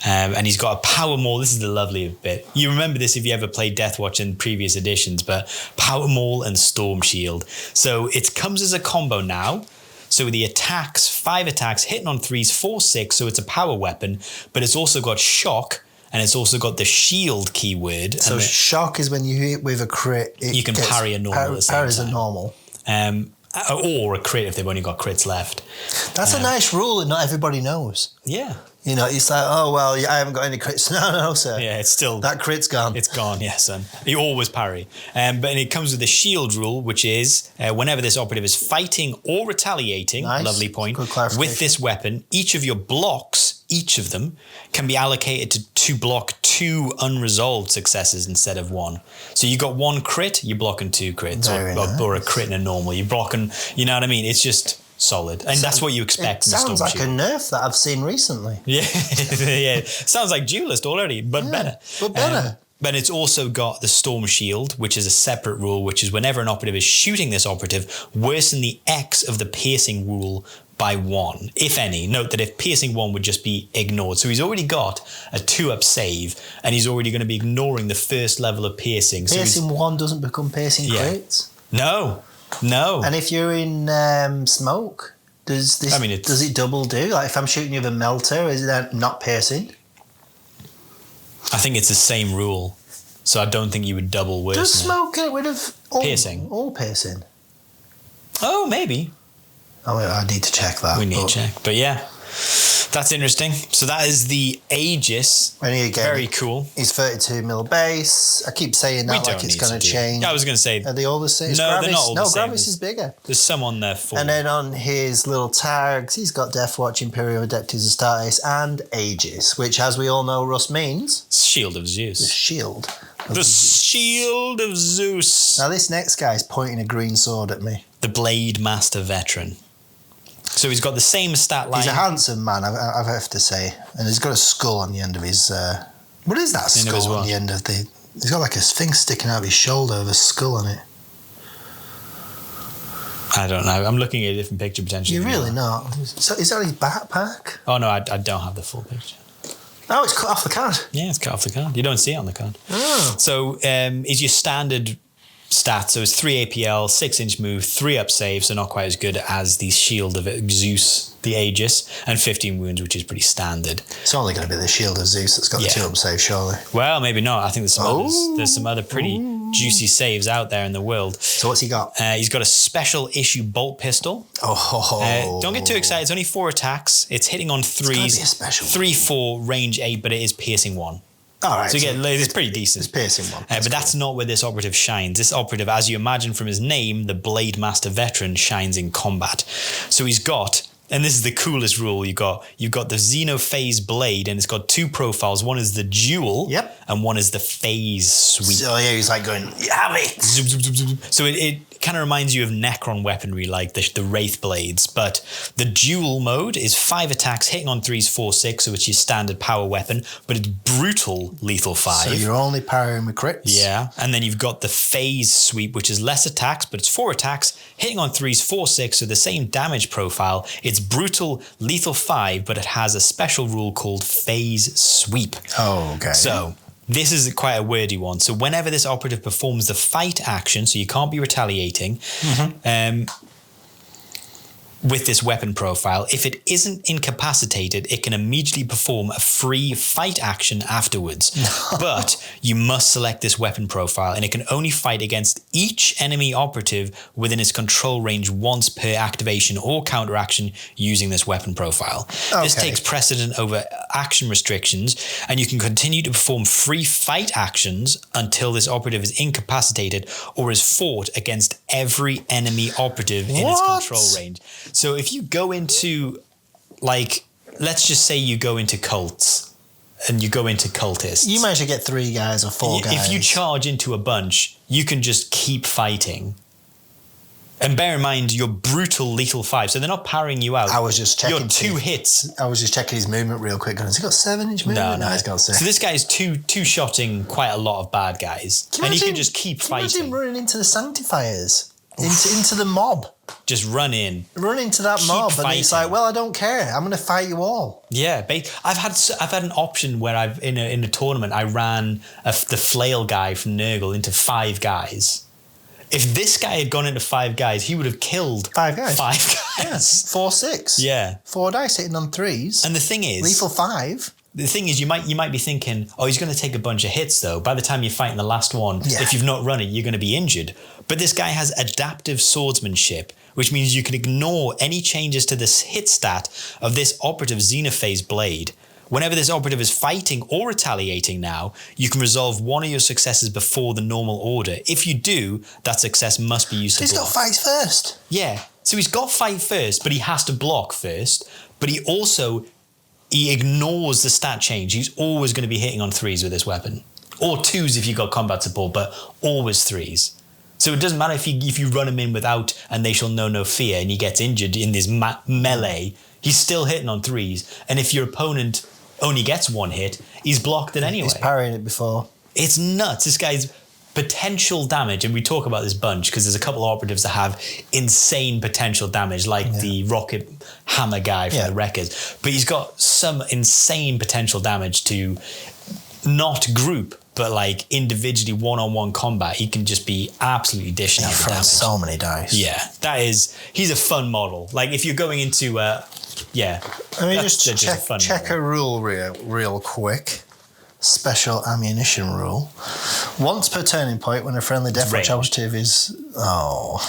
And he's got a power maul. This is the lovely bit. You remember this if you ever played Deathwatch in previous editions, but power maul and storm shield. So it comes as a combo now. So the attacks, 5 attacks, hitting on 3s, 4-6. So it's a power weapon, but it's also got shock and it's also got the shield keyword. So shock is when you hit with a crit. You can parry a normal. Parries a normal. Or a crit if they've only got crits left. That's a nice rule that not everybody knows. Yeah. You know, it's like, oh, well, I haven't got any crits. No, sir. Yeah, it's still... That crit's gone. It's gone, yeah, son. You always parry. But it comes with the shield rule, which is whenever this operative is fighting or retaliating, lovely point, with this weapon, each of your blocks, each of them, can be allocated to block 2 unresolved successes instead of 1. So you got 1 crit, you're blocking 2 crits. Or a crit and a normal. You're blocking, you know what I mean? It's just... solid, and that's what you expect. It sounds like a nerf that I've seen recently. Yeah, yeah. Sounds like Duelist already, but better. But better. But it's also got the Storm Shield, which is a separate rule, which is whenever an operative is shooting this operative, worsen the X of the piercing rule by 1, if any. Note that if piercing 1 would just be ignored. So he's already got a 2-up save, and he's already going to be ignoring the first level of piercing. Piercing 1 doesn't become piercing crits? No. And if you're in smoke, does it double do? Like if I'm shooting you with a melter, is that not piercing? I think it's the same rule, so I don't think you would double worsen. Does smoke get rid of piercing? All piercing? Oh, maybe. Oh, I need to check that. We need to check, but yeah. That's interesting. So that is the Aegis. And again, very cool. He's 32 mil base. I keep saying that like it's going to change. Yeah, I was going to say. Are they all the same? No, they're not all the same. Gravis is bigger. There's some on there for. And then on his little tags, he's got Deathwatch, Imperial Adeptus Astartes, and Aegis, which, as we all know, Russ means... Shield of Zeus. The shield. The Shield of Zeus. Now, this next guy's pointing a green sword at me. The Blade Master Veteran. So he's got the same stat line. He's a handsome man, I have to say. And he's got a skull on the end of his... what is that skull on the end of the... He's got like a thing sticking out of his shoulder with a skull on it. I don't know. I'm looking at a different picture potentially. You're really not. So is that his backpack? Oh, no, I don't have the full picture. Oh, it's cut off the card. Yeah, it's cut off the card. You don't see it on the card. Oh. So is your standard... stats, so it's 3 APL, 6-inch move, 3-up save, so not quite as good as the Shield of Zeus, the Aegis, and 15 wounds, which is pretty standard. It's only going to be the Shield of Zeus that's got the 2-up save, surely. Well, maybe not. I think there's some other pretty juicy saves out there in the world. So what's he got? He's got a special issue bolt pistol. Don't get too excited. It's only 4 attacks. It's hitting on 3s. 3-4, range 8, but it is piercing 1. All right. So it's pretty decent. It's piercing 1. But that's not where this operative shines. This operative, as you imagine from his name, the Blade Master Veteran, shines in combat. So he's got, and this is the coolest rule, you've got the Xenophase Blade, and it's got 2 profiles. One is the dual, and one is the phase sweep. So yeah, he's like going, you have it. Zoom, zoom, zoom, zoom. So it kind of reminds you of Necron weaponry, like the Wraith Blades, but the dual mode is 5 attacks, hitting on 3s, 4, 6, so it's your standard power weapon, but it's brutal lethal 5. So you're only parrying with crits? Yeah, and then you've got the phase sweep, which is less attacks, but it's 4 attacks, hitting on 3s, 4, 6, so the same damage profile. It's brutal lethal 5, but it has a special rule called phase sweep. Oh, okay. So... this is quite a wordy one. So whenever this operative performs the fight action, so you can't be retaliating, with this weapon profile, if it isn't incapacitated, it can immediately perform a free fight action afterwards. But you must select this weapon profile, and it can only fight against each enemy operative within its control range once per activation or counteraction using this weapon profile. Okay. This takes precedent over action restrictions, and you can continue to perform free fight actions until this operative is incapacitated or is fought against every enemy operative in its control range. So if you go into, like, let's just say you go into cults and you go into cultists. You manage to get 3 guys or 4 guys. If you charge into a bunch, you can just keep fighting. And bear in mind, you're brutal lethal 5, so they're not parrying you out. I was just checking. You're 2 hits. I was just checking his movement real quick. Has he got 7-inch movement? No, he's got 6. So this guy's two-shotting quite a lot of bad guys. And he can just keep fighting. Imagine running into the Sanctifiers, into the mob. Just run in. Run into that mob, and it's like, well, I don't care. I'm going to fight you all. Yeah, I've had an option where in a tournament I ran the flail guy from Nurgle into 5 guys. If this guy had gone into 5 guys, he would have killed 5 guys. 5 guys. Yeah. 4, 6. Yeah. 4 dice hitting on 3s. And the thing is, lethal 5. the thing is, you might be thinking, oh, he's going to take a bunch of hits though. By the time you're fighting the last one, if you've not run it, you're going to be injured. But this guy has adaptive swordsmanship, which means you can ignore any changes to this hit stat of this operative Xenophase blade. Whenever this operative is fighting or retaliating now, you can resolve one of your successes before the normal order. If you do, that success must be used to block. He's got fight first. Yeah. So he's got fight first, but he has to block first. But he ignores the stat change. He's always going to be hitting on 3s with this weapon. Or 2s if you've got combat support, but always 3s. So it doesn't matter if you run him in without and they shall know no fear and he gets injured in this melee, he's still hitting on 3s. And if your opponent only gets one hit, he's blocked it anyway. He's parrying it before. It's nuts. This guy's potential damage, and we talk about this bunch because there's a couple of operatives that have insane potential damage, like the rocket hammer guy from the Wreckers. But he's got some insane potential damage to not group, but like individually one-on-one combat. He can just be absolutely dishing out the damage. So many dice. Yeah, he's a fun model. Like if you're going into Let me just check a rule real quick. Special ammunition rule. Once per turning point when a friendly Deathwatch operative is... Oh.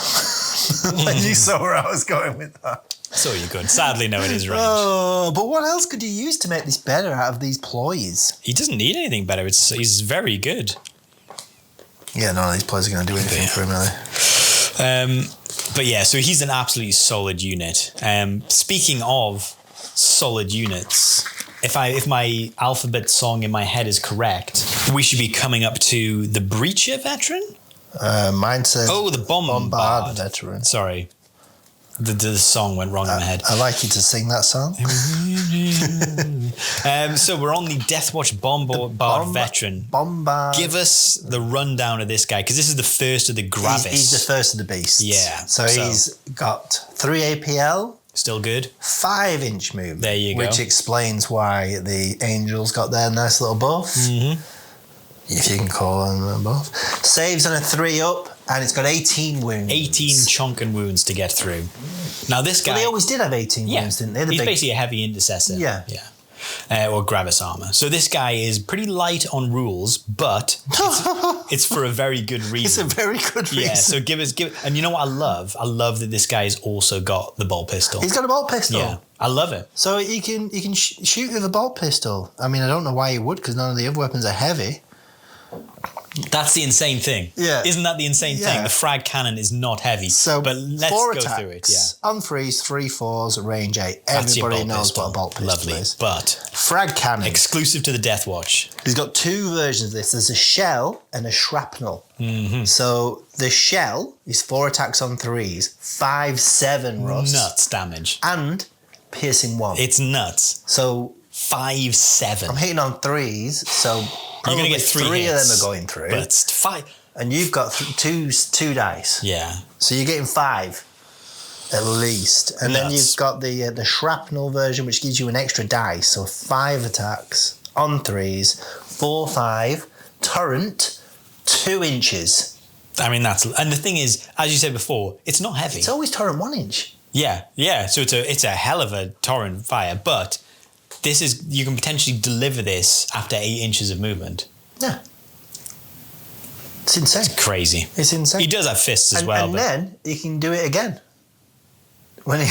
You saw where I was going with that. So you could. Sadly, no, it is range. Oh, but what else could you use to make this better out of these ploys? He doesn't need anything better. He's very good. Yeah, none of these ploys are going to do anything for him, are they? But yeah, so he's an absolutely solid unit. Speaking of solid units, if my alphabet song in my head is correct, we should be coming up to the Breacher veteran? Mine says... Oh, the Bombard veteran. Sorry. The song went wrong in my head. I'd like you to sing that song. So we're on the Deathwatch Bombard veteran. Bombard. Give us the rundown of this guy, because this is the first of the Gravis. He's the first of the beasts. Yeah. So he's got 3 APL. Still good. 5-inch move. There you go. Which explains why the Angels got their nice little buff. Mm-hmm. If you can call them a buff. Saves on a 3-up, and it's got 18 wounds. 18 chonkin wounds to get through. Now this guy... Well, they always did have 18 wounds, didn't they? He's basically a heavy intercessor. Yeah. Or Gravis armor. So this guy is pretty light on rules, but it's for a very good reason. It's a very good reason. Yeah, so give it. And you know what I love? I love that this guy's also got the bolt pistol. He's got a bolt pistol. Yeah, I love it. So he can shoot with a bolt pistol. I mean, I don't know why he would, because none of the other weapons are heavy. That's the insane thing. Yeah. Isn't that the insane thing? The frag cannon is not heavy. So, but let's go through it. Yeah. On 3s, 3/4s, range 8. Everybody knows what a bolt pistol is. But frag cannon. Exclusive to the Deathwatch. He's got 2 versions of this. There's a shell and a shrapnel. Mm-hmm. So the shell is 4 attacks on 3s, 5/7 Russ. Nuts damage. And piercing 1. It's nuts. So 5/7. I'm hitting on 3s, so you're going to get 3 of hits, them are going through. But it's 5. And you've got 2 dice. Yeah. So you're getting 5 at least. And then you've got the shrapnel version, which gives you an extra dice. So 5 attacks on 3s, 4/5, torrent, 2 inches. I mean, and the thing is, as you said before, it's not heavy. It's always torrent 1 inch. Yeah. So it's a hell of a torrent fire, but you can potentially deliver this after 8 inches of movement. Yeah. It's insane. It's crazy. It's insane. He does have fists as well. And then he can do it again. When he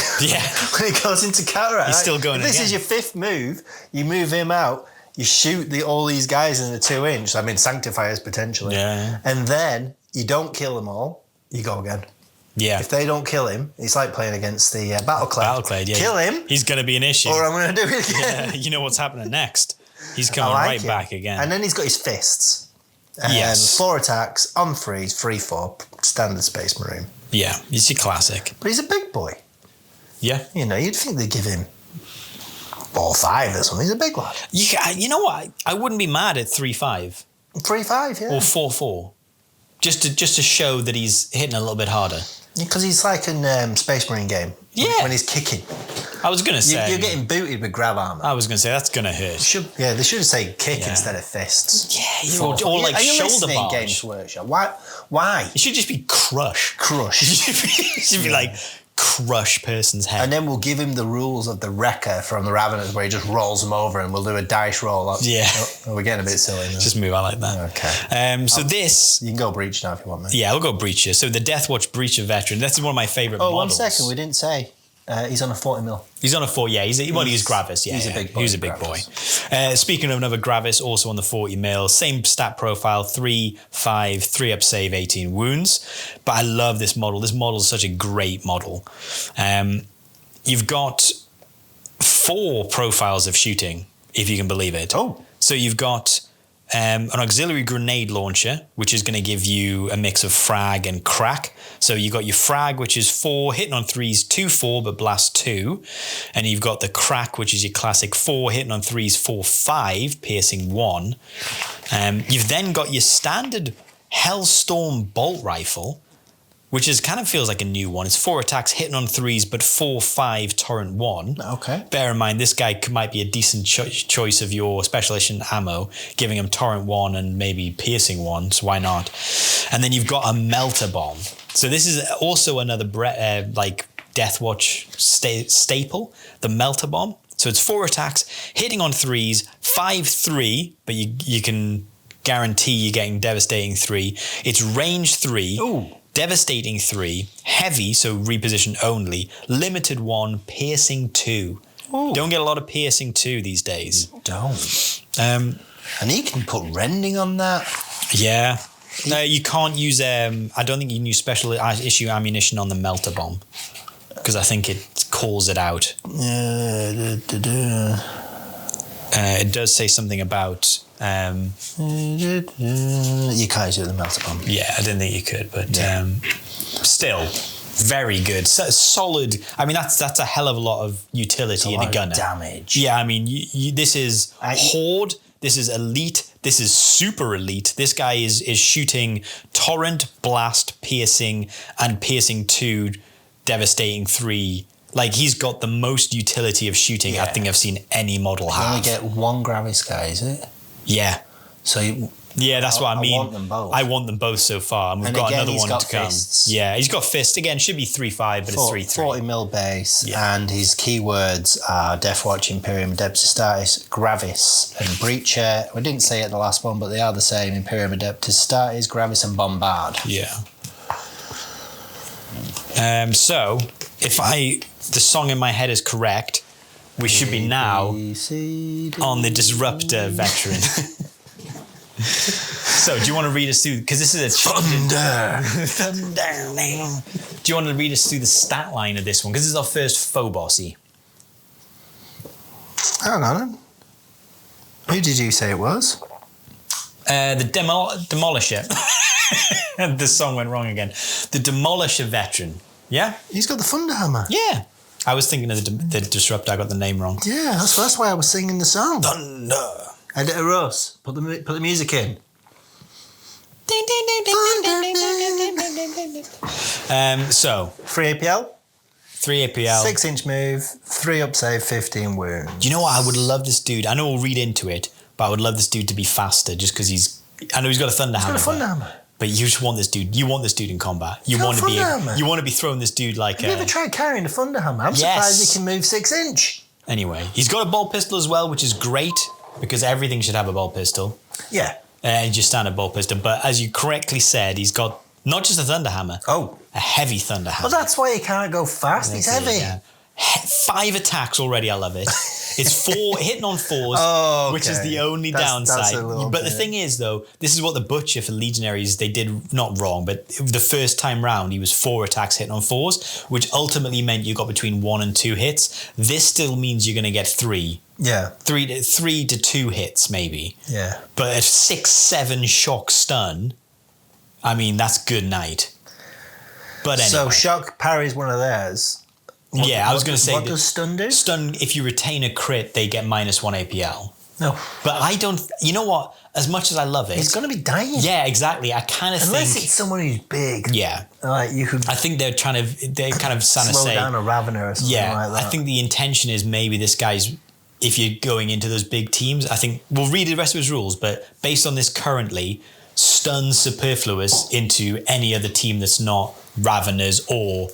goes into counteract. He's still going again. This is your 5th move. You move him out. You shoot all these guys in the 2 inch. I mean, sanctifiers potentially. Yeah. And then you don't kill them all. You go again. Yeah. If they don't kill him, it's like playing against the Battleclad. Yeah. Kill him. He's going to be an issue. Or I'm going to do it again. Yeah, you know what's happening next. He's coming back again. And then he's got his fists. Yes. 4 attacks on 3s, 3/4, standard Space Marine. Yeah, he's a classic. But he's a big boy. Yeah. You know, you'd think they'd give him 4/5 or something. He's a big lad. You know what? I wouldn't be mad at 3/5. 3/5, yeah. Or 4/4. Just to show that he's hitting a little bit harder. Because he's like in Space Marine game. Yeah. When he's kicking. I was going to say... You're getting booted with grav armor. I was going to say, that's going to hurt. They should say kick instead of fists. Yeah, or like shoulder barge. Games Workshop? Why? It should just be crush. Crush. It should be like crush person's head. And then we'll give him the rules of the Wrecker from the Ravenous, where he just rolls them over, and we'll do a dice roll. Yeah. Oh, we're getting a bit silly now. Just move on like that. Okay. So this... You can go Breach now if you want, mate. Yeah, I'll go Breacher. So the Deathwatch Breacher Veteran, that's one of my favourite models. 1 second, we didn't say. He's on a 40mm. He's on a 40, yeah. He's Gravis, yeah. He's a big boy. He's a big boy. Speaking of another Gravis, also on the 40mm, same stat profile, 3, 5, 3 up save, 18 wounds. But I love this model. This model is such a great model. You've got 4 profiles of shooting, if you can believe it. Oh. So you've got an auxiliary grenade launcher, which is going to give you a mix of frag and crack. So you've got your frag, which is 4, hitting on 3s, 2-4, but blast 2. And you've got the crack, which is your classic 4, hitting on 3s, 4-5, piercing 1. You've then got your standard Hellstorm bolt rifle, which is kind of feels like a new one. It's 4 attacks, hitting on 3s, but 4-5, torrent 1. Okay. Bear in mind, this guy might be a decent choice of your special edition ammo, giving him torrent 1 and maybe piercing 1, so why not? And then you've got a melter bomb. So this is also another Deathwatch staple, the melter bomb. So it's 4 attacks, hitting on 3s, 5-3, but you can guarantee you're getting devastating 3. It's range 3. Ooh. Devastating 3, heavy, so reposition only, limited 1, piercing 2. Ooh. Don't get a lot of piercing 2 these days. Don't. And you can put rending on that. Yeah. No, you can't use, I don't think you can use special issue ammunition on the melter bomb, because I think it calls it out. It does say something about... you can't use the melter bomb. Yeah, I didn't think you could, but still, very good. Solid. I mean, that's a hell of a lot of utility in a gunner. Damage. Yeah, I mean, this is Horde, this is Elite, this is Super Elite. This guy is shooting Torrent, Blast, Piercing, and Piercing 2, Devastating 3. Like, he's got the most utility of shooting I think I've seen any model have. You only get 1 Gravis guy, is it? Yeah. So that's what I mean. I want them both. I want them both so far, and we've got another one to come. Fists. Yeah, he's got fists again. Should be 3-5, but it's 3-3. 40mm base, and his keywords are Deathwatch, Imperium, Adeptus Astartes, Gravis, and Breacher. We didn't say it at the last one, but they are the same: Imperium, Adeptus Astartes, Gravis, and Bombard. Yeah. So if the song in my head is correct, we should be now on the Disruptor Veteran. So, do you want to read us through? Because this is a Thunder. Do you want to read us through the stat line of this one? Because this is our first faux bossy. Hang on. Who did you say it was? The Demolisher. The song went wrong again. The Demolisher Veteran. Yeah? He's got the Thunderhammer. Yeah. I was thinking of the Disruptor. I got the name wrong. Yeah, that's why I was singing the song. Thunder. Editor Russ, put the music in. So 3 APL. 3 APL. 6-inch move, 3 up save, 15 wounds. Do you know what? I would love this dude. I know we'll read into it, but I would love this dude to be faster just because I know he's got a Thunderhammer. He's got a Thunderhammer. But you just want this dude. You want this dude in combat. You want to be throwing this dude like. Have you ever tried carrying a Thunderhammer? I'm surprised he can move 6-inch. Anyway, he's got a bolt pistol as well, which is great because everything should have a bolt pistol. Yeah. Just standard bolt pistol. But as you correctly said, he's got not just a Thunderhammer. Oh. A heavy Thunderhammer. Well, that's why he can't go fast. He's heavy. Yeah. 5 attacks already. I love it. It's 4 hitting on 4s, which is the only downside. But the thing is, though, this is what the Butcher for Legionaries, they did not wrong, but the first time round, he was 4 attacks hitting on 4s, which ultimately meant you got between 1 and 2 hits. This still means you're going to get 3. Yeah. 3 to 2 hits, maybe. Yeah. But a 6-7 shock stun, I mean, that's good night. But anyway. So shock parry's one of theirs. I was going to say... What does stun do? Stun, if you retain a crit, they get -1 APL. No. But I don't... You know what? As much as I love it... He's going to be dying. Yeah, exactly. I kind of think... Unless it's someone who's big. Yeah. Like you could... I think they're kind of slow down a Ravener or something like that. I think the intention is maybe this guy's... If you're going into those big teams, I think... We'll read the rest of his rules, but based on this currently, stun's superfluous into any other team that's not Raveners or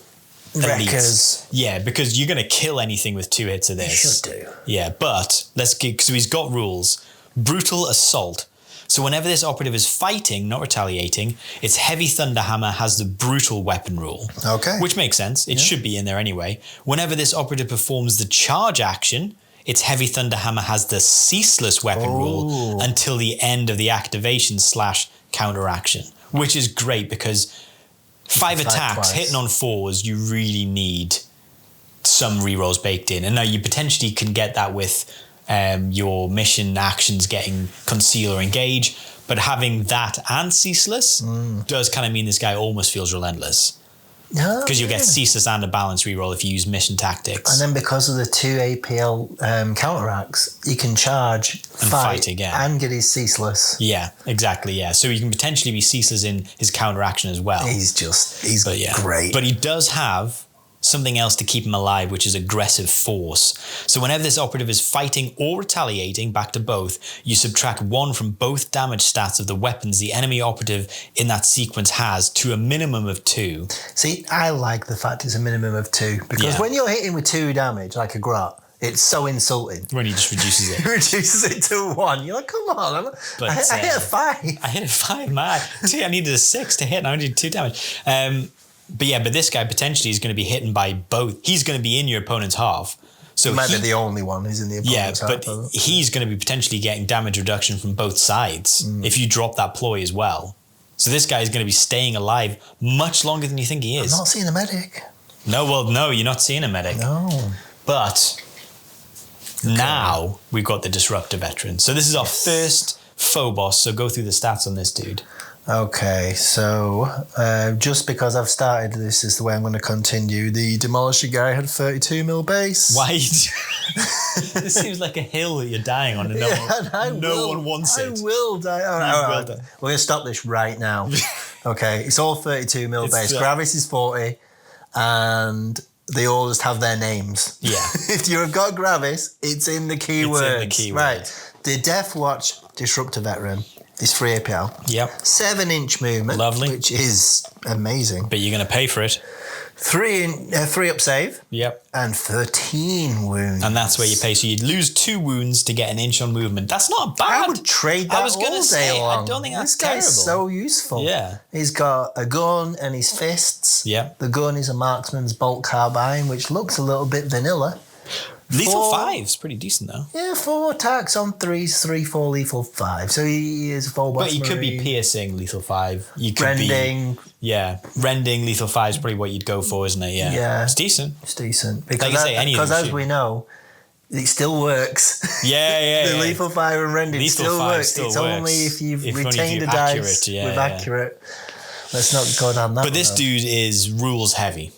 Wreckers. Yeah, because you're going to kill anything with 2 hits of this. You should do. Yeah, but so he's got rules. Brutal assault. So whenever this operative is fighting, not retaliating, its heavy thunderhammer has the brutal weapon rule. Okay. Which makes sense. It should be in there anyway. Whenever this operative performs the charge action, its heavy thunderhammer has the ceaseless weapon rule until the end of the activation / counter action, which is great because 5 attacks hitting on 4s, you really need some rerolls baked in. And now you potentially can get that with your mission actions getting conceal or engage, but having that and ceaseless does kind of mean this guy almost feels relentless. Because you'll get ceaseless and a balance reroll if you use mission tactics. And then because of the 2 APL counteracts, you can charge, and fight again, and get his ceaseless. Yeah, exactly. Yeah, so he can potentially be ceaseless in his counteraction as well. He's great. But he does have something else to keep him alive, which is aggressive force. So whenever this operative is fighting or retaliating, back to both, you subtract 1 from both damage stats of the weapons the enemy operative in that sequence has to a minimum of 2. See, I like the fact it's a minimum of 2, because when you're hitting with 2 damage, like a grot, it's so insulting. When he just reduces it. He reduces it to 1. You're like, come on. I hit a 5. I hit a 5, man. I needed a 6 to hit, and I only did 2 damage. But this guy potentially is going to be hitten by both. He's going to be in your opponent's half. So he might be the only one who's in the opponent's half. Yeah, but he's going to be potentially getting damage reduction from both sides if you drop that ploy as well. So this guy is going to be staying alive much longer than you think he is. I'm not seeing a medic. No, you're not seeing a medic. No. But now we've got the Disruptor Veteran. So this is our first Phobos, so go through the stats on this dude. Okay, so just because I've started this is the way I'm going to continue. The Demolisher guy had 32 mil base. Why? This seems like a hill that you're dying on, and no one wants it. I will die. All right. We're going to stop this right now. Okay, it's all 32 mil base. Gravis is 40, and they all just have their names. Yeah. If you've got Gravis, it's in the keywords. Right. The Deathwatch Disruptor Veteran is 3 APL. Yep. 7-inch movement. Lovely. Which is amazing. But you're going to pay for it. 3 up save. Yep. And 13 wounds. And that's where you pay. So you'd lose 2 wounds to get an inch on movement. That's not bad. I would trade that all day long. I don't think that's terrible. This guy's terrible. so useful. Yeah. He's got a gun and his fists. Yep. The gun is a marksman's bolt carbine, which looks a little bit vanilla. Lethal 5's pretty decent though. Yeah, 4 attacks on 3s, 3-4 lethal 5. So he is a full boss. But you could be piercing lethal 5. You could rending. Rending lethal 5 is probably what you'd go for, isn't it? Yeah. It's decent. It's decent. Because, because as we know, it still works. Yeah. The lethal 5 and rending lethal still 5 works. Still it's works. only if you've retained a dice with accurate. Let's not go down that. But this dude is rules heavy.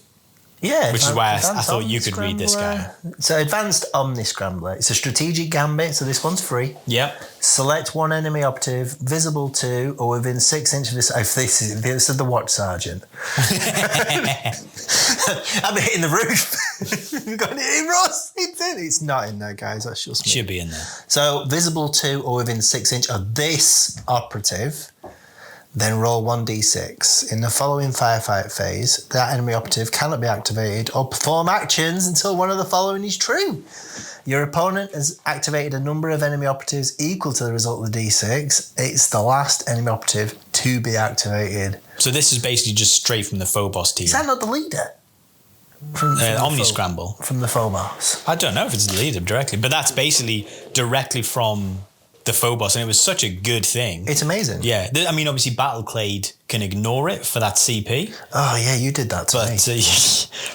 Yeah, which is why I thought you could read this guy. So Advanced Omni Scrambler. It's a strategic gambit, so this one's free. Yep. Select 1 enemy operative, visible to or within 6 inches of this. Oh, this is the Watch Sergeant. I'm hitting the roof. You've got it in, Ross. It's in. It's not in there, guys. That's just me. Should be in there. So visible to or within 6 inches of this operative. Then roll 1d6. In the following firefight phase, that enemy operative cannot be activated or perform actions until one of the following is true. Your opponent has activated a number of enemy operatives equal to the result of the d6. It's the last enemy operative to be activated. So this is basically just straight from the Phobos team. Is that not the leader? From Omni Scramble. From the Phobos. I don't know if it's the leader directly, but that's basically directly from the Phobos, and it was such a good thing. It's amazing. Yeah, I mean, obviously, Battleclade can ignore it for that CP. Oh yeah, you did that to me.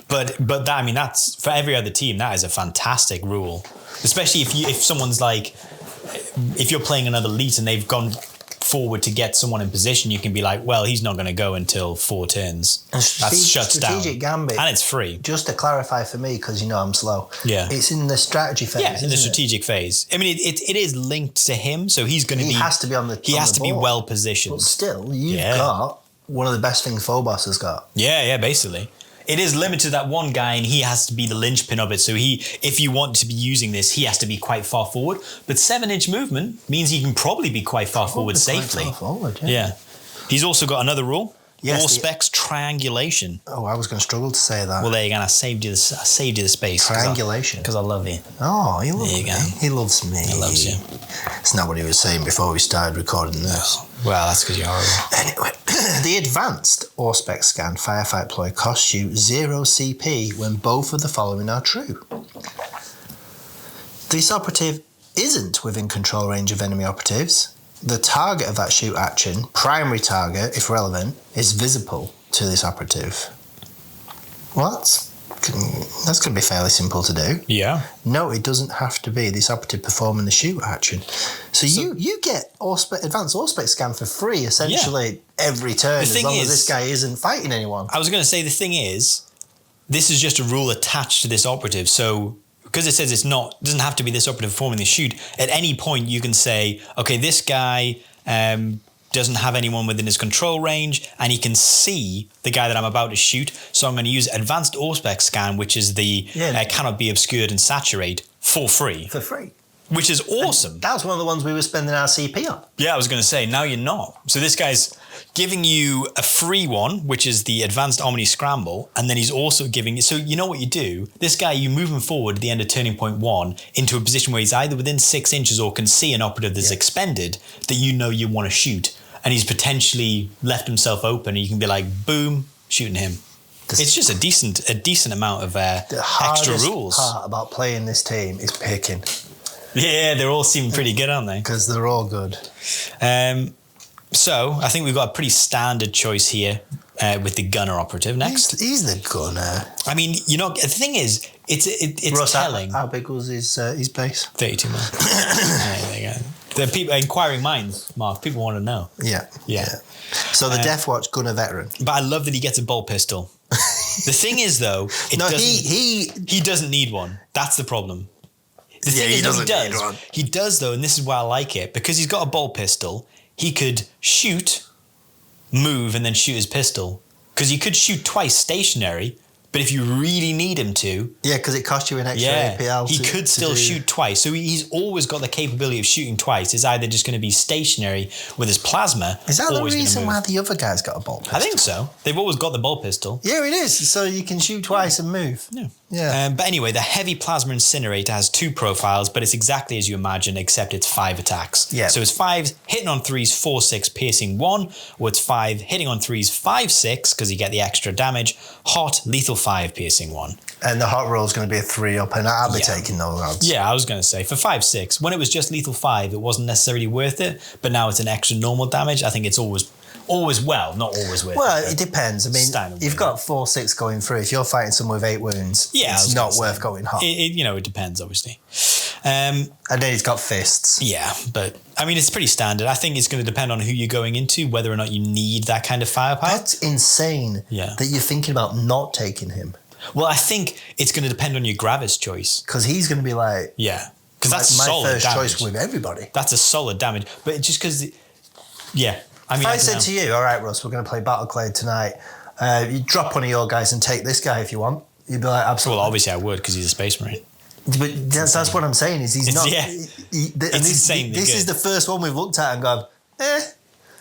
But that, I mean, that's for every other team. That is a fantastic rule, especially if someone's like, if you're playing another elite and they've gone forward to get someone in position, you can be like, well, he's not going to go until 4 turns. That shuts down. Strategic gambit, and it's free. Just to clarify for me, because you know I'm slow. Yeah, it's in the strategy phase. Yeah, in the strategic phase. I mean, it is linked to him, so he's going to be. He has to be on the. He has to be well positioned. But still, you've got one of the best things Phobos has got. Yeah, basically. It is limited to that one guy, and he has to be the linchpin of it. So if you want to be using this, he has to be quite far forward. But 7-inch movement means he can probably be quite far forward safely. Quite far forward, yeah. He's also got another rule. Yes, Auspex triangulation. Oh, I was going to struggle to say that. Well, there you go. I saved you the space. Triangulation. Because I love you. Oh, he loves me. He loves me. He loves you. It's not what he was saying before we started recording this. Oh, well, that's because you're horrible. Anyway, the advanced Auspex scan Firefight Ploy costs you 0 CP when both of the following are true. This operative isn't within control range of enemy operatives. The target of that shoot action, primary target, if relevant, is visible to this operative. What? That's going to be fairly simple to do. Yeah. No, it doesn't have to be this operative performing the shoot action. So you get advanced Auspex scan for free, essentially, every turn, as long as this guy isn't fighting anyone. I was going to say, the thing is, this is just a rule attached to this operative, so... Because it says doesn't have to be this operative performing the shoot. At any point, you can say, okay, this guy doesn't have anyone within his control range, and he can see the guy that I'm about to shoot. So I'm going to use advanced Auspex scan, which is the cannot be obscured and saturate for free. For free. Which is awesome. And that was one of the ones we were spending our CP on. Yeah, I was going to say, now you're not. So this guy's giving you a free one, which is the Advanced Omni Scramble, and then he's also giving you... So you know what you do? This guy, you move him forward at the end of turning point 1 into a position where he's either within 6 inches or can see an operative that's expended that you know you want to shoot, and he's potentially left himself open, and you can be like, boom, shooting him. It's just a decent amount of extra rules. The hardest part about playing this team is picking. Yeah, they're all seeming pretty good, aren't they? Because they're all good. So I think we've got a pretty standard choice here with the gunner operative next. He's the gunner. I mean, the thing is, it's Russ, telling. How big was his base? 32 mil. There you go. The people, inquiring minds, Mark. People want to know. Yeah. So the Deathwatch gunner veteran. But I love that he gets a bolt pistol. The thing is, though, he doesn't need one. That's the problem. The thing is, he does though, and this is why I like it, because he's got a bolt pistol. He could shoot, move, and then shoot his pistol. Because he could shoot twice stationary, but if you really need him to... Yeah, because it costs you an extra APL. He could still shoot twice. So he's always got the capability of shooting twice. It's either just going to be stationary with his plasma. Is that the reason why the other guy's got a bolt pistol? I think so. They've always got the bolt pistol. Yeah, it is. So you can shoot twice and move. Yeah. But anyway, the heavy plasma incinerator has 2 profiles, but it's exactly as you imagine, except it's 5 attacks. Yeah. So it's 5 hitting on 3s, 4-6, piercing 1, or it's 5 hitting on 3s, 5-6, because you get the extra damage, hot, lethal 5, piercing 1. And the hot roll is going to be a 3 up, and I'll be taking those odds. Yeah, I was going to say, for 5-6, when it was just lethal 5, it wasn't necessarily worth it, but now it's an extra normal damage. I think it's always not always worth it. Well, it depends. I mean, you've got 4-6 going through. If you're fighting someone with 8 wounds, it's not worth going hot. It depends, obviously. And then he's got fists. Yeah, but I mean, it's pretty standard. I think it's going to depend on who you're going into, whether or not you need that kind of firepower. That's insane that you're thinking about not taking him. Well, I think it's going to depend on your Gravis choice. Because he's going to be like... Yeah. Because that's my solid first damage. choice with everybody. That's a solid damage. But just because... Yeah. I mean, if I said to you, all right, Russ, we're going to play Battleclade tonight. You drop one of your guys and take this guy if you want. You'd be like, absolutely. Well, obviously I would, because he's a Space Marine. But that's what I'm saying, is he's not... Yeah. It's insane. This is the first one we've looked at and gone,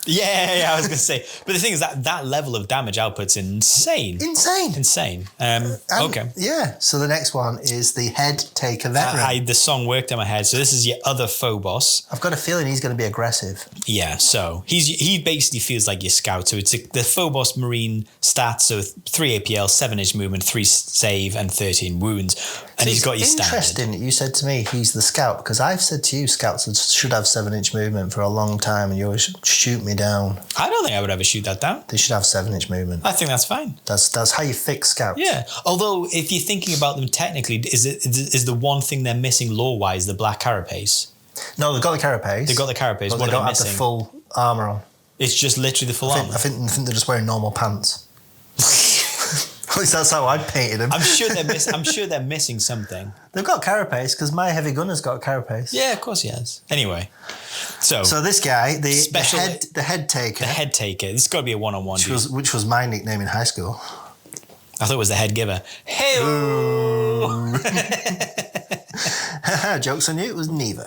Yeah, I was going to say. But the thing is that level of damage output's insane. Insane. Okay. Yeah. So the next one is the Head Taker Veteran. The song worked in my head. So this is your other Phobos. I've got a feeling he's going to be aggressive. Yeah, so he basically feels like your scout. So it's the Phobos Marine stats, so 3 APL, 7-inch movement, 3 save, and 13 wounds. And he's got your standard. Interesting that you said to me he's the scout, because I've said to you scouts should have 7-inch movement for a long time, and you always shoot me down. I don't think I would ever shoot that down. They should have 7-inch movement. I think that's fine. That's how you fix scouts. Yeah. Although if you're thinking about them technically, is the one thing they're missing lore-wise the black carapace? No, they've got the carapace. They've got the carapace. But what they don't have the full armour on. It's just literally the full armour. I think they're just wearing normal pants. At least that's how I'd painted them. I'm sure they're missing something. They've got carapace, because my heavy gunner's got a carapace. Yeah, of course he has. Anyway, so this guy, the head taker. The head taker. This has got to be a one-on-one. Which was my nickname in high school. I thought it was the head giver. Hey. Joke's on you, it was neither.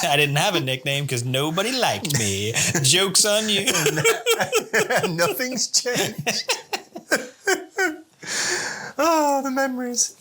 I didn't have a nickname because nobody liked me. Joke's on you. Nothing's changed. Oh, the memories.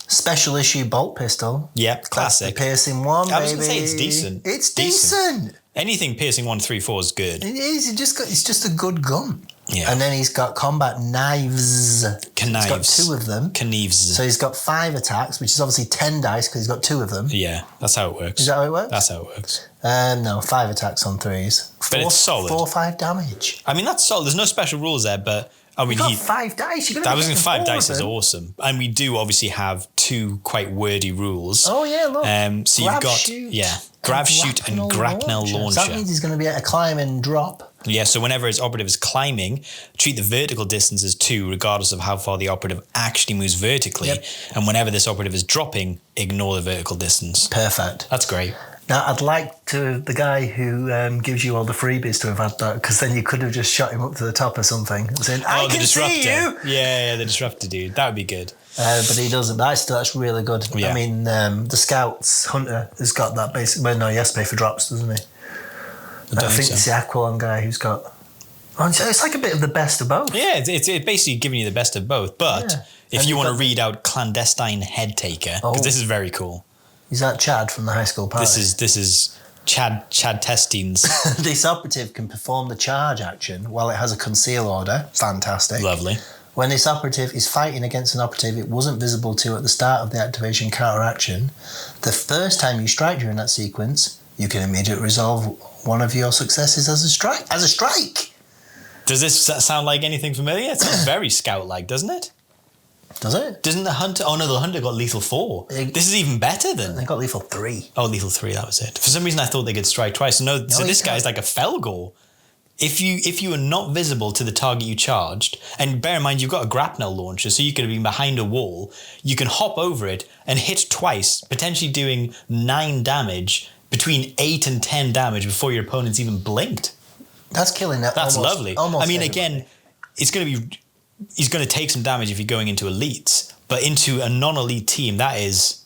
Special issue bolt pistol. Yep, classic. That's the piercing one, I was going to say it's decent. It's decent. Anything piercing 134 is good. It is. It's just a good gun. Yeah. And then he's got combat knives. He's got 2 of them. Knives. So he's got 5 attacks, which is obviously 10 dice because he's got 2 of them. Yeah, that's how it works. Is that how it works? That's how it works. No, 5 attacks on 3s. But it's solid. 4 or 5 damage. I mean, that's solid. There's no special rules there, but I mean, You've got 5 dice. You're that was 5 dice is awesome, and we do obviously have 2 quite wordy rules. Oh yeah, look. So you've got grab, shoot, and grapnel launcher. So that means he's going to be able to climb and drop. Yeah, so whenever his operative is climbing, treat the vertical distance as 2, regardless of how far the operative actually moves vertically. Yep. And whenever this operative is dropping, ignore the vertical distance. Perfect. That's great. Now, I'd like the guy who gives you all the freebies to have had that, because then you could have just shot him up to the top or something and saying, I can see you! Yeah, the disruptor dude. That would be good. But he doesn't. But that's really good. Yeah. I mean, the Scouts Hunter has got that basic. Well, no, he has to pay for drops, doesn't he? I think it's the Aquilon guy who's got. Oh, it's like a bit of the best of both. Yeah, it's basically giving you the best of both. But if you want to read out Clandestine Head Taker, because this is very cool. Is that Chad from the high school party? This is Chad Testines. This operative can perform the charge action while it has a conceal order. Fantastic. Lovely. When this operative is fighting against an operative it wasn't visible to at the start of the activation counteraction, the first time you strike during that sequence, you can immediately resolve one of your successes as a strike. Does this sound like anything familiar? It sounds very Scout-like, doesn't it? Does it? Doesn't the Hunter... Oh, no, the Hunter got lethal 4. This is even better than... They got lethal 3. Oh, lethal 3, that was it. For some reason, I thought they could strike twice. So this guy's like a Felgor. If you are not visible to the target you charged, and bear in mind, you've got a grapnel launcher, so you could have been behind a wall, you can hop over it and hit twice, potentially doing 9 damage, between 8 and 10 damage before your opponent's even blinked. That's killing that. That's lovely. I mean, again, he's going to take some damage if you're going into elites, but into a non-elite team, that is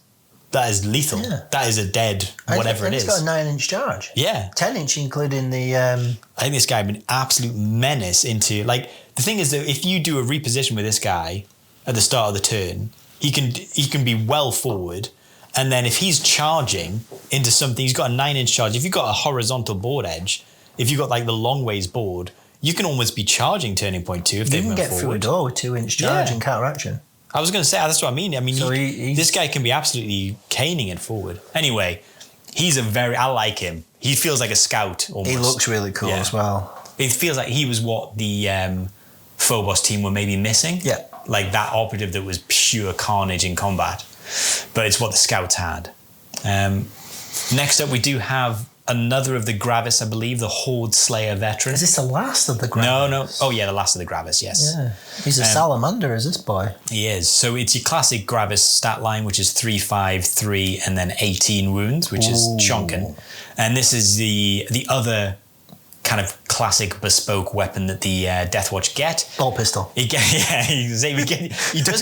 lethal. Yeah. That is a dead whatever it is. It's got a 9-inch charge. Yeah. 10-inch including the... I think this guy would be an absolute menace into... Like, the thing is that if you do a reposition with this guy at the start of the turn, he can be well forward, and then if he's charging into something, he's got a 9-inch charge. If you've got a horizontal board edge, if you've got like the long ways board, you can almost be charging turning point 2 if they move forward. You can get through a door with 2-inch charge and counteraction. I was going to say, that's what I mean. I mean, so this guy can be absolutely caning it forward. Anyway, I like him. He feels like a Scout almost. He looks really cool as well. It feels like he was what the Phobos team were maybe missing. Yeah. Like that operative that was pure carnage in combat. But it's what the Scouts had. Next up, we do have another of the Gravis, I believe, the Horde Slayer veteran. Is this the last of the Gravis? No. Oh, yeah, the last of the Gravis, yes. Yeah. He's a salamander, is this boy? He is. So it's your classic Gravis stat line, which is 3, 5, 3, and then 18 wounds, which is chonkin. And this is the other kind of classic bespoke weapon that the Deathwatch get. Bolt pistol. He does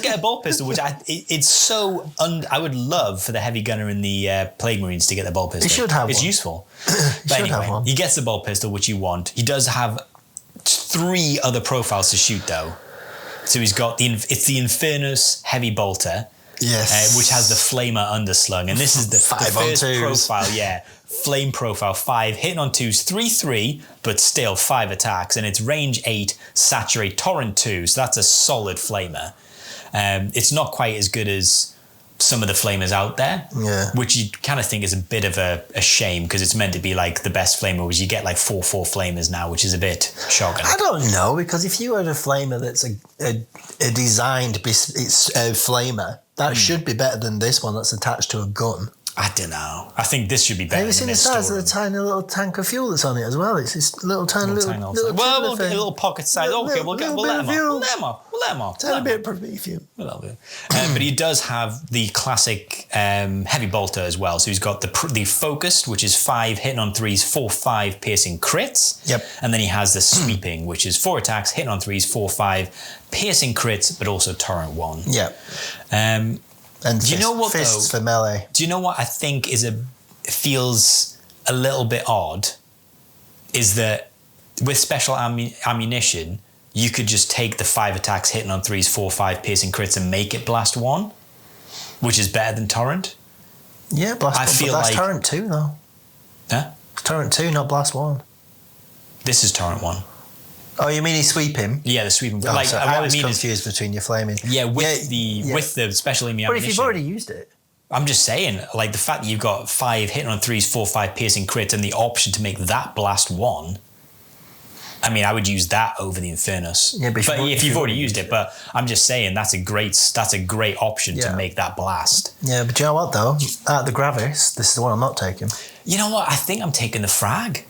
get a bolt pistol, which it's so... I would love for the heavy gunner in the Plague Marines to get the bolt pistol. He should have It's one. useful. He should have one. He gets the bolt pistol, which you want. He does have 3 other profiles to shoot, though. So he's got the Infernus Heavy Bolter, yes, which has the Flamer underslung. And this is the first profile, Flame profile 5, hitting on 2s, 3/3, but still 5 attacks, and it's range 8, saturate torrent 2, so that's a solid flamer. It's not quite as good as some of the flamers out there, which you kind of think is a bit of a shame because it's meant to be like the best flamer, which you get like 4/4 flamers now, which is a bit shocking. I don't know, because if you had a flamer that's a designed flamer, that should be better than this one that's attached to a gun. I don't know. I think this should be better. Have you seen the size of the tiny little tank of fuel that's on it as well? It's this little tiny little well, we'll get a little pocket size. Okay, we'll let him off. Tiny bit of fuel. But he does have the classic heavy bolter as well. So he's got the focused, which is 5 hitting on 3s, 4/5 piercing crits. Yep. And then he has the sweeping, which is 4 attacks, hitting on 3s, 4/5 piercing crits, but also torrent 1. Yep. And fists for melee. Do you know what I think feels a little bit odd? Is that with special ammunition, you could just take the 5 attacks hitting on 3s, 4, 5 piercing crits and make it blast 1, which is better than Torrent. Yeah, blast 1. I feel that's Torrent 2 though. Huh? It's Torrent 2, not blast 1. This is Torrent 1. Oh, you mean he's sweeping? Yeah, the sweeping. Oh, like, I was confused between your flaming. Yeah, with the special ammunition. But if you've already used it. I'm just saying, like, the fact that you've got 5 hitting on 3s, 4, 5 piercing crits and the option to make that blast 1. I mean, I would use that over the Infernus. Yeah, but if you've already used it. But I'm just saying that's a great option to make that blast. Yeah, but you know what though? The Gravis, this is the one I'm not taking. You know what? I think I'm taking the Frag.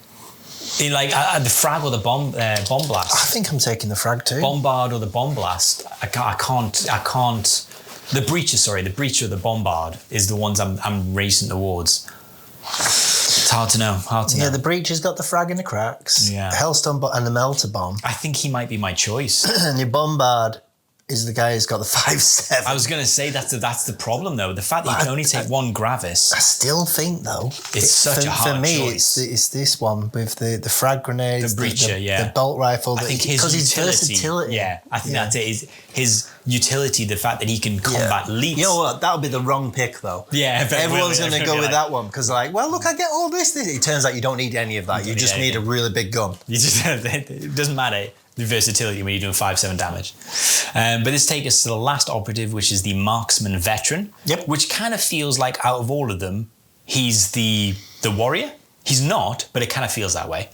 The Frag or the bomb blast. I think I'm taking the Frag too. Bombard or the bomb blast. I can't. The Breacher or the Bombard is the ones I'm racing towards. It's hard to know. Yeah, the Breacher's got the Frag in the cracks. Yeah. Hellstone and the Melter Bomb. I think he might be my choice. And your Bombard is the guy who's got the 5/7. I was going to say that's the problem though. The fact that you can only take one Gravis. I still think though it's such a hard choice. For me, it's this one with the frag grenades, the Breacher, the bolt rifle. I think his versatility. Yeah, I think that's it. His utility, the fact that he can combat leaks. You know what? That'll be the wrong pick though. Yeah, everyone's going to go with that one because well, look, I get all this. It turns out you don't need any of that. You just need a really big gun. It doesn't matter. The versatility when you're doing 5/7 damage. But this takes us to the last operative, which is the Marksman Veteran. Yep. Which kind of feels like out of all of them, he's the warrior. He's not, but it kind of feels that way.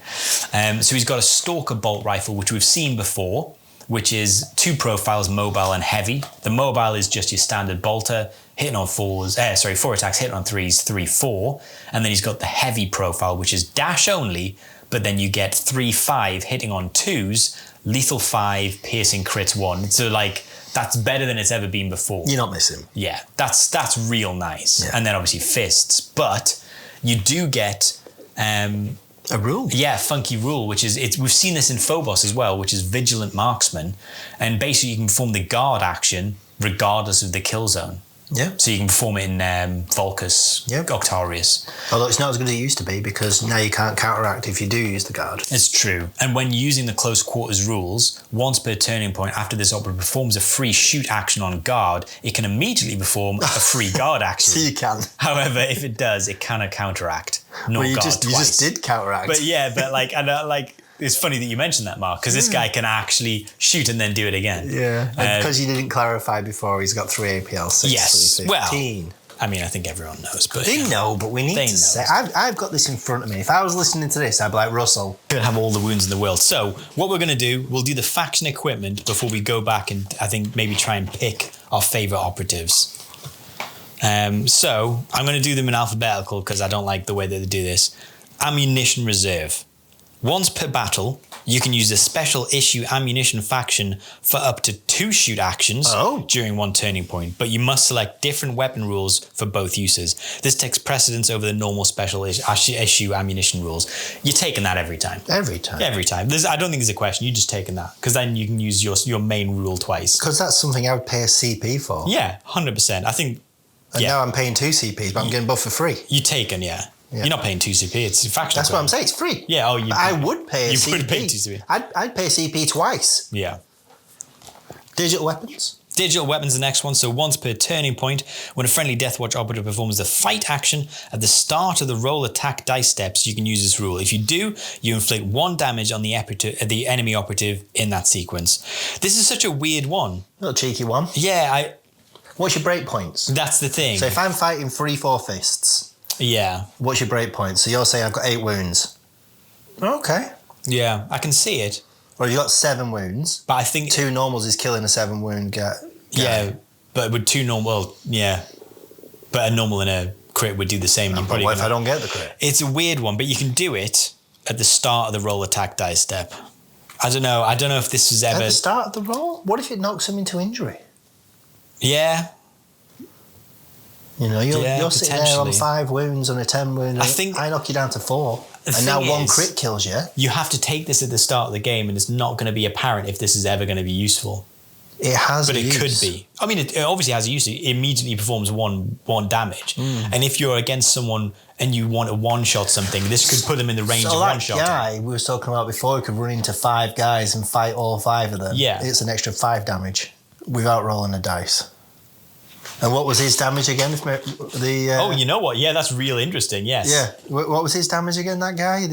So he's got a Stalker bolt rifle, which we've seen before, which is 2 profiles, mobile and heavy. The mobile is just your standard bolter, hitting on 4 attacks, hitting on 3s, 3, 4. And then he's got the heavy profile, which is dash only, but then you get 3, 5 hitting on 2s, lethal 5, piercing crits 1. So that's better than it's ever been before. You're not missing. Yeah, that's real nice. Yeah. And then obviously fists, but you do get a rule. Yeah, funky rule, which is we've seen this in Phobos as well, which is Vigilant Marksman, and basically you can perform the guard action regardless of the kill zone. Yeah. So you can perform it in Volcus, Octarius. Although it's not as good as it used to be because now you can't counteract if you do use the guard. It's true. And when using the close quarters rules, once per turning point after this operative performs a free shoot action on guard, it can immediately perform a free guard action. So you can. However, if it does, it cannot counteract. You just did counteract. But it's funny that you mentioned that, Mark, because this guy can actually shoot and then do it again. Yeah, because you didn't clarify before, he's got 3 APL, 6, yes. 3, 15. Well, I mean, I think everyone knows. But they know, but we need to say... I've got this in front of me. If I was listening to this, I'd be like, Russell. Could have all the wounds in the world. So what we're going to do, we'll do the faction equipment before we go back and I think maybe try and pick our favourite operatives. So I'm going to do them in alphabetical because I don't like the way that they do this. Ammunition reserve. Once per battle, you can use a special issue ammunition faction for up to 2 shoot actions during one turning point, but you must select different weapon rules for both uses. This takes precedence over the normal special issue ammunition rules. You're taking that every time. Every time. Every time. I don't think there's a question. You're just taking that because then you can use your main rule twice. Because that's something I would pay a CP for. Yeah, 100%. I think. And now I'm paying 2 CPs, but I'm getting both for free. You taken, yeah. You're not paying 2 CP. It's a faction. That's what I'm saying. It's free. Yeah. I would pay a CP. You would pay 2 CP. I'd pay CP twice. Yeah. Digital weapons. Digital weapons, the next one. So once per turning point, when a friendly Deathwatch operative performs the fight action at the start of the roll attack dice steps, you can use this rule. If you do, you inflict 1 damage on the enemy operative in that sequence. This is such a weird one. A little cheeky one. Yeah. What's your break points? That's the thing. So if I'm fighting 3-4 fists. Yeah. What's your break point? So you're saying I've got 8 wounds. Okay. Yeah, I can see it. Or you got 7 wounds. But I think 2 normals is killing a 7 wound guy. Yeah, but with 2 normal, but a normal and a crit would do the same. But what if I don't get the crit? It's a weird one, but you can do it at the start of the roll attack dice step. I don't know if this was ever... At the start of the roll? What if it knocks him into injury? Yeah. You know, you're sitting there on 5 wounds and a 10 wound. I knock you down to 4. And now 1 crit kills you. You have to take this at the start of the game and it's not going to be apparent if this is ever going to be useful. It has but a use. It could be. I mean, it obviously has a use. It immediately performs one damage. And if you're against someone and you want to one-shot something, this could put them in the range of one-shot. So that guy we were talking about before could run into 5 guys and fight all 5 of them. Yeah. It's an extra 5 damage without rolling a dice. And what was his damage again? Oh, you know what? Yeah, that's real interesting, yes. Yeah. What was his damage again, that guy?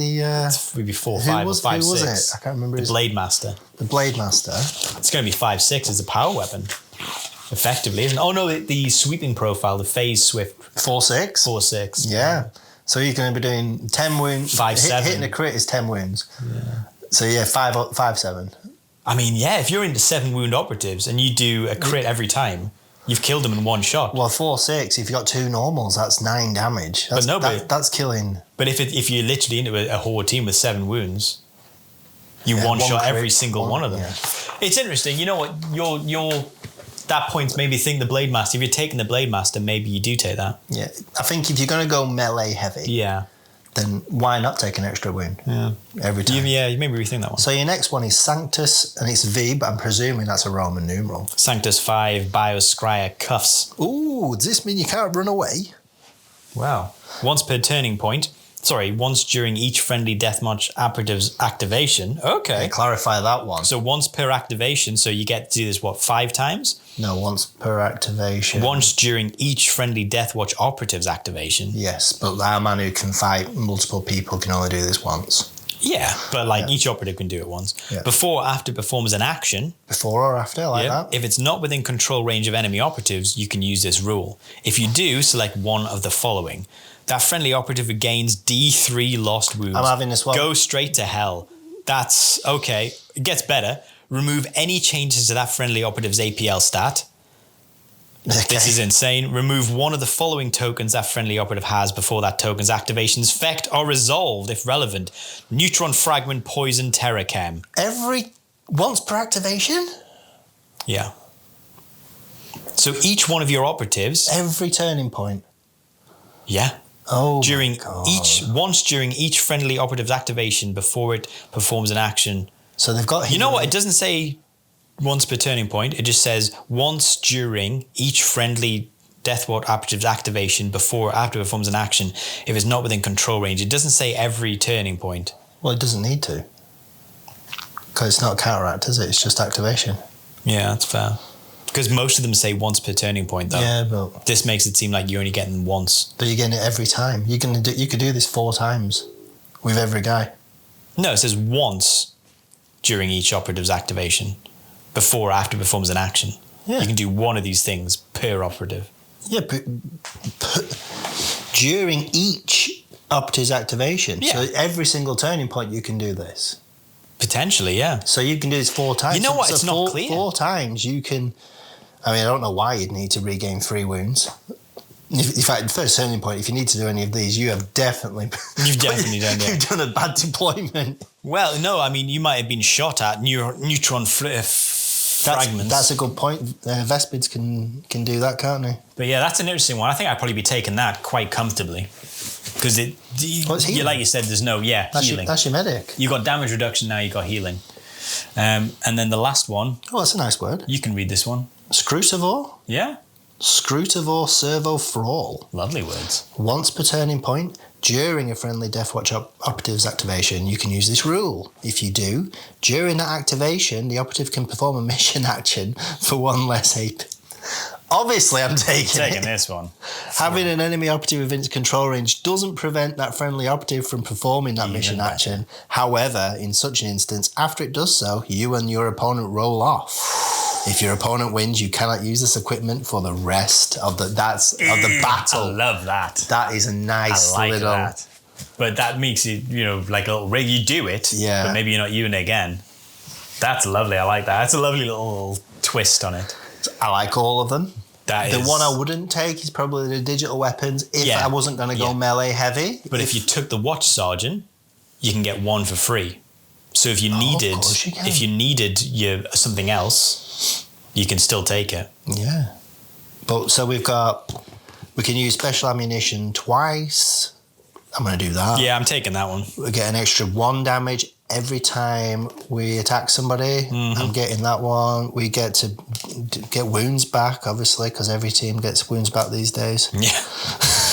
Maybe 4, 5, or 5, 6. Who was it? I can't remember. The Blade Master. The Blade Master. It's going to be 5, 6 as a power weapon. Effectively, isn't it? Oh, no, the sweeping profile, the phase swift. 4, 6? 4, 6. Yeah. So you're going to be doing 10 wounds. 5, 7. Hitting a crit is 10 wounds. Yeah. So yeah, 5, 7. I mean, yeah, if you're into 7 wound operatives and you do a crit every time, you've killed them in one shot. Well, 4, 6. If you got 2 normals, that's 9 damage. That's killing. But if you're literally into a horde team with 7 wounds, you one shot every single one of them. Yeah. It's interesting. You know what? Your that point made me think the Blade Master. If you're taking the Blade Master, maybe you do take that. Yeah, I think if you're going to go melee heavy, then why not take an extra wound? Yeah, every time. You maybe rethink that one. So your next one is Sanctus, and it's V, but I'm presuming that's a Roman numeral. Sanctus 5, Bioscria Cuffs. Ooh, does this mean you can't run away? Wow. Once during each friendly Deathwatch Operative's activation. Okay. Yeah, clarify that one. So once per activation, so you get to do this, 5 times? No, once per activation. Once during each friendly Deathwatch Operative's activation. Yes, but our man who can fight multiple people can only do this once. Yeah, but each operative can do it once. Yeah. Before or after performs an action. Before or after, that. If it's not within control range of enemy operatives, you can use this rule. If you do, select one of the following. That friendly operative regains D3 lost wounds. I'm having this one. Go straight to hell. That's okay. It gets better. Remove any changes to that friendly operative's APL stat. Okay. This is insane. Remove one of the following tokens that friendly operative has before that token's activation's effect are resolved, if relevant. Neutron Fragment, Poison, Terror Chem. Once per activation? Yeah. So each one of your operatives... Every turning point? Yeah. Oh, once during each friendly operative's activation before it performs an action. So they've got... You know what? It doesn't say once per turning point. It just says once during each friendly Deathwatch Operative's activation before or after it performs an action if it's not within control range. It doesn't say every turning point. Well, it doesn't need to. Because it's not counteract, is it? It's just activation. Yeah, that's fair. Because most of them say once per turning point, though. Yeah, but... This makes it seem like you're only getting them once. But you're getting it every time. You could do this 4 times with every guy. No, it says once during each operative's activation before or after it performs an action. Yeah. You can do one of these things per operative. Yeah, but during each operative's activation. Yeah. So every single turning point you can do this. Potentially, yeah. So you can do this 4 times. You know what? It's not clear. 4 times you can... I mean, I don't know why you'd need to regain 3 wounds. In fact, the first turning point, if you need to do any of these, you've definitely done it. You've done a bad deployment. Well, no, I mean, you might have been shot at neutron fragments. That's a good point. Vespids can do that, can't they? But yeah, that's an interesting one. I think I'd probably be taking that quite comfortably. Because like you said, there's no, healing. That's your medic. You got damage reduction, now you got healing. And then the last one. Oh, that's a nice word. You can read this one. Scrutivore? Yeah. Scrutivore Servo Thrall. Lovely words. Once per turning point, during a friendly Deathwatch operative's activation, you can use this rule. If you do, during that activation, the operative can perform a mission action for 1 less AP. Obviously, I'm taking this one. Having an enemy operative within its control range doesn't prevent that friendly operative from performing that mission action. However, in such an instance, after it does so, you and your opponent roll off. If your opponent wins, you cannot use this equipment for the rest of the battle. I love that. That is a nice little... That. But that makes it, like a little rig. You do it, but maybe you're not using it again. That's lovely. I like that. That's a lovely little twist on it. I like all of them. The one I wouldn't take is probably the digital weapons if I wasn't going to go melee heavy. But if you took the Watch Sergeant, you can get 1 for free. So if you needed something else, you can still take it. Yeah. But so we can use special ammunition twice. I'm going to do that. Yeah, I'm taking that one. We get an extra 1 damage every time we attack somebody. Mm-hmm. I'm getting that one. We get to get wounds back, obviously, because every team gets wounds back these days. Yeah.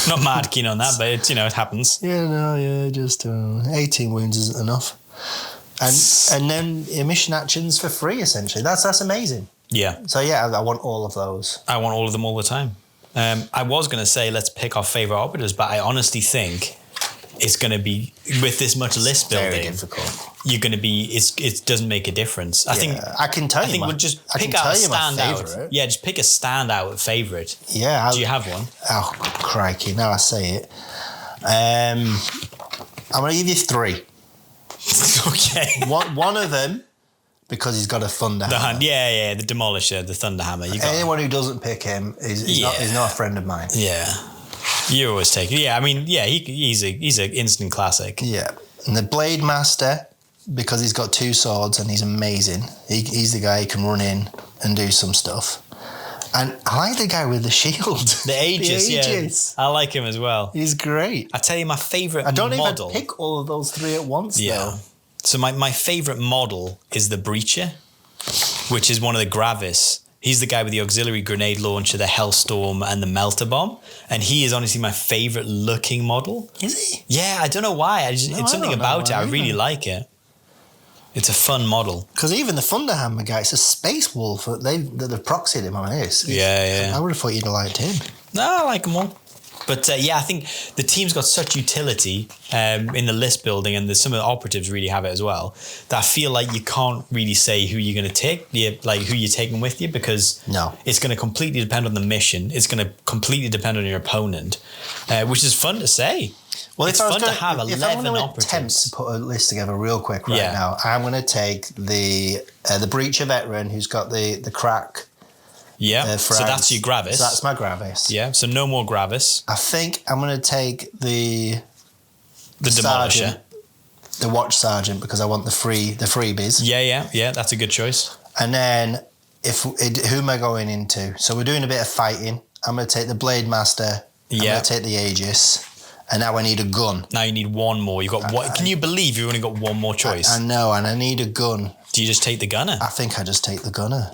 Not mad keen on that, but it's, it happens. Yeah, just 18 wounds isn't enough. And then emission actions for free, essentially. That's amazing. Yeah. So yeah, I want all of those. I want all of them all the time. I was going to say let's pick our favourite operatives, but I honestly think it's going to be, with this much list building, very difficult. You're going to be, it doesn't make a difference. I think I can tell you. I think we'll just pick out a standout. Yeah, just pick a standout favourite. Yeah. Do you have one? Oh, crikey! Now I say it. I'm going to give you 3. Okay. One of them, because he's got a Thunderhammer. The Demolisher, the Thunderhammer. Anyone who doesn't pick him is not a friend of mine. Yeah. You always take it. Yeah, I mean, yeah, he's an instant classic. Yeah. And the Blade Master, because he's got 2 swords and he's amazing. He's the guy who can run in and do some stuff. And I like the guy with the shield. The Aegis, yeah. I like him as well. He's great. I tell you my favourite model. I don't even pick all of those 3 at once, though. So my favourite model is the Breacher, which is one of the Gravis. He's the guy with the auxiliary grenade launcher, the Hellstorm, and the Melter Bomb. And he is honestly my favourite looking model. Is he? Yeah, I don't know why. It's something about it. I really like it. It's a fun model. Because even the Thunderhammer guy, it's a Space Wolf. They've proxied him on this. Yeah. I would have thought you'd have liked him. No, I like them all. But I think the team's got such utility in the list building, and some of the operatives really have it as well, that I feel like you can't really say who you're going to take, who you're taking with you, because it's going to completely depend on the mission. It's going to completely depend on your opponent, which is fun to say. Well, it's fun to have 11 operatives. If I'm going to operatives. attempt to put a list together real quick now, I'm going to take the Breacher Veteran, who's got the crack. Yeah, so that's your Gravis. So that's my Gravis. Yeah, so no more Gravis. I think I'm going to take the Demolisher. The Watch Sergeant, because I want the freebies. Yeah, that's a good choice. And then, who am I going into? So we're doing a bit of fighting. I'm going to take the Blade Master. I'm going to take the Aegis. And now I need a gun. Now you need one more. You've got one. Can you believe you've only got one more choice? I know, and I need a gun. Do you just take the Gunner? I think I just take the Gunner.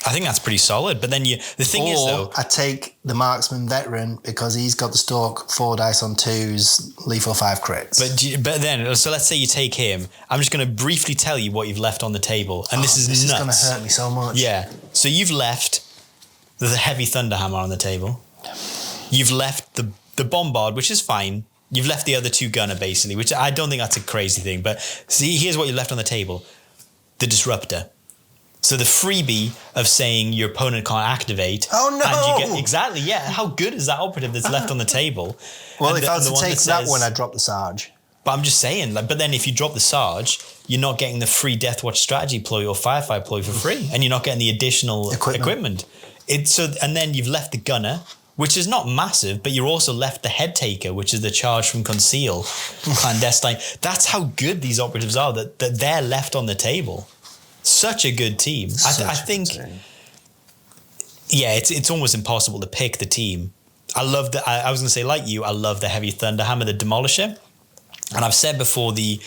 I think that's pretty solid. But then the thing is, though, I take the Marksman Veteran because he's got the Stalk 4 dice on 2s, lethal 5 crits. But then, so let's say you take him. I'm just going to briefly tell you what you've left on the table, and this is nuts. This is going to hurt me so much. Yeah. So you've left the heavy Thunderhammer on the table. You've left the Bombard, which is fine. You've left the other 2 Gunner, basically, which I don't think that's a crazy thing. But see, here's what you left on the table: the Disruptor. So the freebie of saying your opponent can't activate. Oh no! And you get, exactly, yeah. How good is that operative that's left on the table? Well, if I was to take that one, I'd drop the Sarge. But I'm just saying, but then if you drop the Sarge, you're not getting the free Deathwatch strategy ploy or firefight ploy for free, and you're not getting the additional equipment. And then you've left the Gunner, which is not massive, but you're also left the Head Taker, which is the charge from Conceal, Clandestine. That's how good these operatives are, that they're left on the table. Such a good team. I think, it's almost impossible to pick the team. I love I was going to say, like you, I love the Heavy Thunderhammer, the Demolisher. And I've said before, the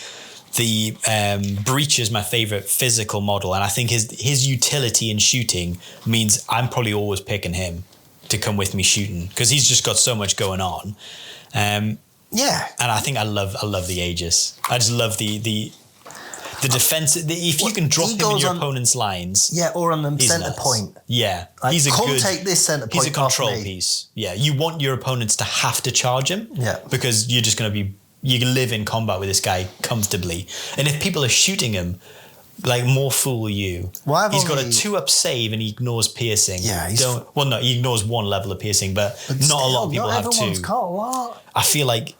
Breach is my favourite physical model. And I think his utility in shooting means I'm probably always picking him to come with me shooting, because he's just got so much going on. And I think I love the Aegis. I just love the defense. If you can drop him in your opponent's lines, or on the centre point, he's a good. Take this centre point. He's a control piece. Yeah, you want your opponents to have to charge him. Because you're just going to be. You can live in combat with this guy comfortably, and if people are shooting him, like, more fool you. He's got a 2-up save and he ignores piercing. He ignores 1 level of piercing, but not a lot of people have 2. Got a lot. I feel like.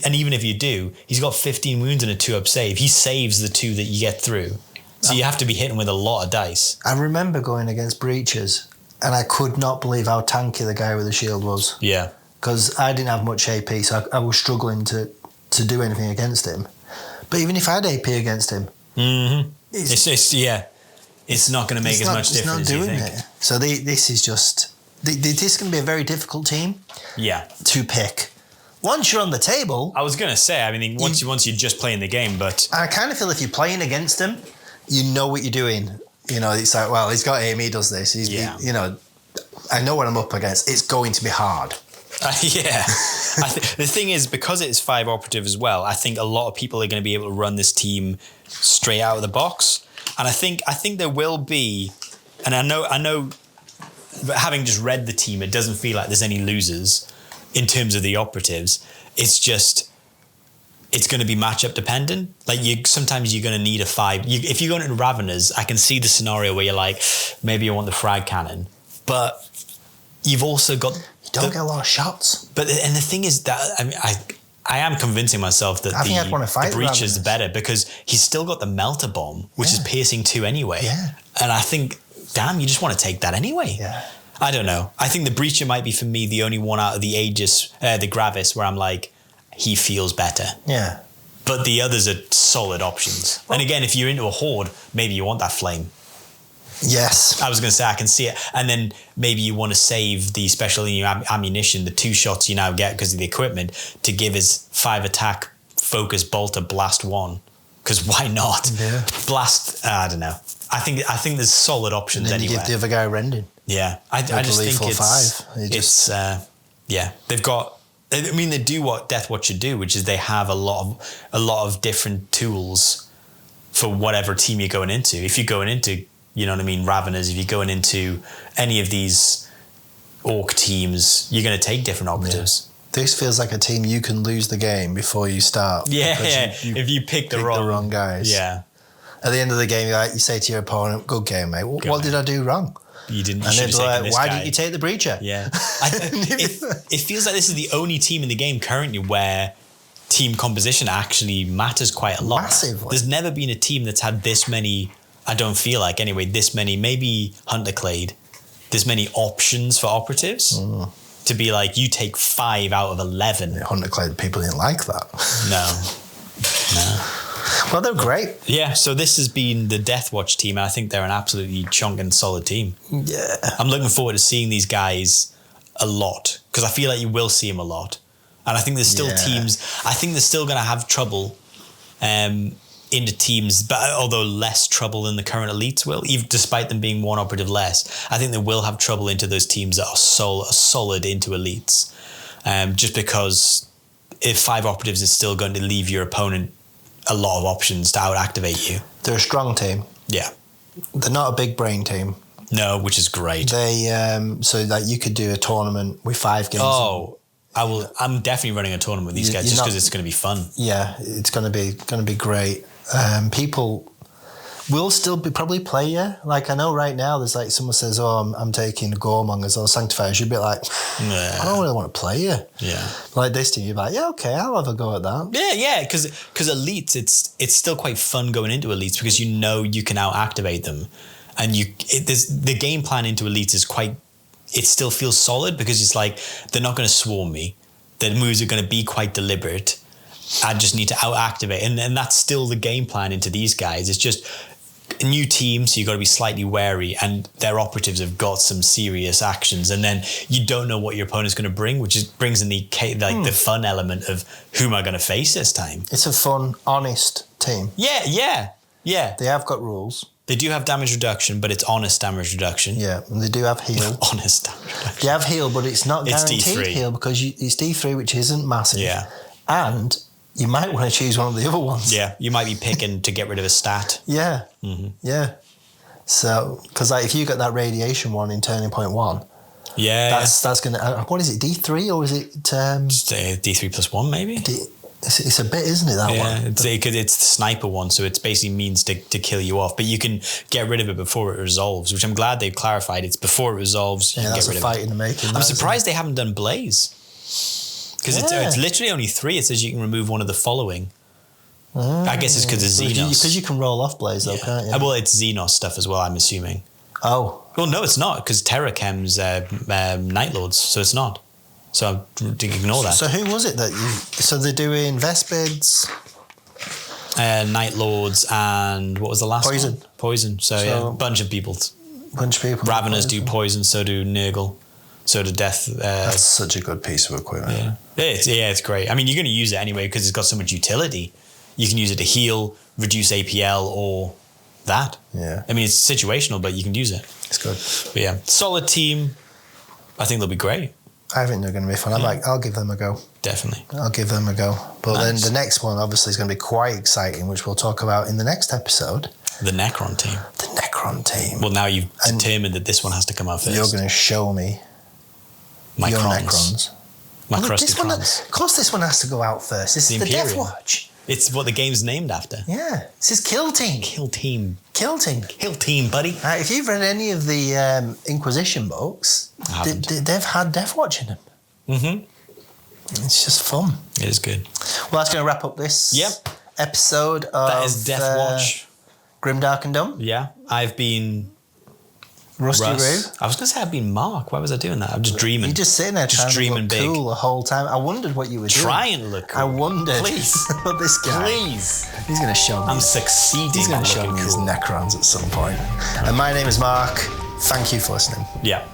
And even if you do, he's got 15 wounds and a 2-up save. He saves the 2 that you get through. So you have to be hitting with a lot of dice. I remember going against Breachers, and I could not believe how tanky the guy with the shield was. Yeah. Because I didn't have much AP, so I was struggling to do anything against him. But even if I had AP against him, it's not going to make as much difference. It's not doing it. So this is just... This is going to be a very difficult team to pick. Once you're on the table... I was going to say, I mean, once you're just playing the game, but... I kind of feel if you're playing against them, you know what you're doing. You know, it's like, well, he's got aim, he does this. You know, I know what I'm up against. It's going to be hard. The thing is, because it's 5 operative as well, I think a lot of people are going to be able to run this team straight out of the box. And I think there will be, and I know, but having just read the team, it doesn't feel like there's any losers in terms of the operatives. It's just, it's going to be matchup dependent. Like sometimes you're going to need a 5. If you're going into Raveners, I can see the scenario where you're like, maybe you want the frag cannon, but you've also got. You don't get a lot of shots. But and the thing is that I am convincing myself that the breach is better because he's still got the melter bomb, which is piercing 2 anyway. Yeah. And I think, damn, you just want to take that anyway. Yeah. I don't know. I think the breacher might be for me the only one out of the Aegis, the Gravis, where I'm like, he feels better. Yeah. But the others are solid options. Well, and again, if you're into a horde, maybe you want that flame. Yes. I was going to say, I can see it. And then maybe you want to save the special ammunition, the 2 shots you now get because of the equipment, to give his 5 attack focus bolter blast 1. Because why not? Yeah. Blast, I don't know. I think there's solid options anyway. You give the other guy rending. Yeah. I just think they've got, I mean, they do what Deathwatch should do, which is they have a lot of different tools for whatever team you're going into. If you're going into, you know what I mean, Raveners, if you're going into any of these orc teams, you're going to take different operatives. Yeah. This feels like a team you can lose the game before you start. Yeah. If you pick the wrong guys. Yeah. At the end of the game, you say to your opponent, good game, mate. What did I do wrong? You didn't. And they'd be like, why didn't you take the breacher? Yeah. It feels like this is the only team in the game currently where team composition actually matters quite a lot. Massively. There's never been a team that's had this many, I don't feel like anyway, this many, maybe Hunterclade, this many options for operatives to be like, you take 5 out of 11. Yeah, Hunterclade people didn't like that. No. Well, they're great. Yeah, so this has been the Deathwatch team, and I think they're an absolutely chunking solid team. Yeah. I'm looking forward to seeing these guys a lot, because I feel like you will see them a lot. And I think there's still teams, I think they're still going to have trouble into teams, but although less trouble than the current elites will, even despite them being 1 operative less, I think they will have trouble into those teams that are solid into elites. Just because if 5 operatives is still going to leave your opponent a lot of options to out-activate you. They're a strong team. Yeah. They're not a big brain team. No, which is great. They so that you could do a tournament with 5 games. Oh, I'm definitely running a tournament with these guys just because it's going to be fun. Yeah, it's going to be great. People will still probably play you. Like I know right now, there's like someone says, "Oh, I'm taking Goremongers or Sanctifiers." You'd be like, "I don't really want to play you." Yeah. Like this team, you're like, "Yeah, okay, I'll have a go at that." Yeah, because elites, it's still quite fun going into elites because you know you can out activate them, and the game plan into elites is quite. It still feels solid because it's like they're not going to swarm me. The moves are going to be quite deliberate. I just need to out activate, and that's still the game plan into these guys. It's just a new team, so you've got to be slightly wary, and their operatives have got some serious actions, and then you don't know what your opponent's going to bring, which brings in the fun element of who am I going to face this time. It's a fun, honest team. Yeah. They have got rules. They do have damage reduction, but it's honest damage reduction. Yeah, and they do have heal. Honest damage reduction. They have heal, but it's not guaranteed D3. Heal because it's D3, which isn't massive. Yeah. And you might want to choose one of the other ones. Yeah, you might be picking to get rid of a stat. Yeah. Mm-hmm. Yeah. So, because if you get that radiation one in turning point 1, that's going to, what is it, D3 or is it? D3 plus 1 maybe? It's a bit, isn't it, that one? Yeah, it's the sniper one, so it's basically means to kill you off. But you can get rid of it before it resolves, which I'm glad they've clarified. It's before it resolves, you can get rid of it. That's a fight in the making. I'm surprised they haven't done Blaze. Because it's literally only 3. It says you can remove one of the following. I guess it's because of Xenos. Because you can roll off Blaze, though, can't you? Well, it's Xenos stuff as well, I'm assuming. Oh. Well, no, it's not, because Terra Chem's Night Lords, so it's not. So ignore that. So who was it that you... So they're doing Vespids... Night Lords and what was the last Poison. one? Poison. So yeah, bunch of people. Raveners do Poison, so do Nurgle. So do Death. That's such a good piece of equipment. Yeah, it's great. I mean, you're going to use it anyway because it's got so much utility. You can use it to heal, reduce APL, or that. Yeah. I mean, it's situational, but you can use it. It's good. But yeah, solid team. I think they'll be great. I think they're going to be fun. I'll give them a go. Definitely. I'll give them a go. But then the next one obviously is going to be quite exciting, which we'll talk about in the next episode. The Necron team. The Necron team. Well, now you've determined that this one has to come out first. You're going to show me my your Necrons. My crusty crons. Of course this one has to go out first. This is the Deathwatch. It's what the game's named after. Yeah. This is Kill Team. Kill Team. Kill Team. Kill Team, buddy. If you've read any of the Inquisition books, they've had Deathwatch in them. Mm-hmm. It's just fun. It is good. Well, that's going to wrap up this episode of... That is Deathwatch. Grimdark and Dumb. Yeah. I've been... Rusty Roo. I was going to say I've been Mark. Why was I doing that? I'm just dreaming. You're just sitting there trying to look cool the whole time. I wondered what you were doing. Trying to look cool. I wondered. Please. What this guy. Please. He's going to show me. I'm succeeding. He's going to show me his Necrons at some point. And my name is Mark. Thank you for listening. Yeah.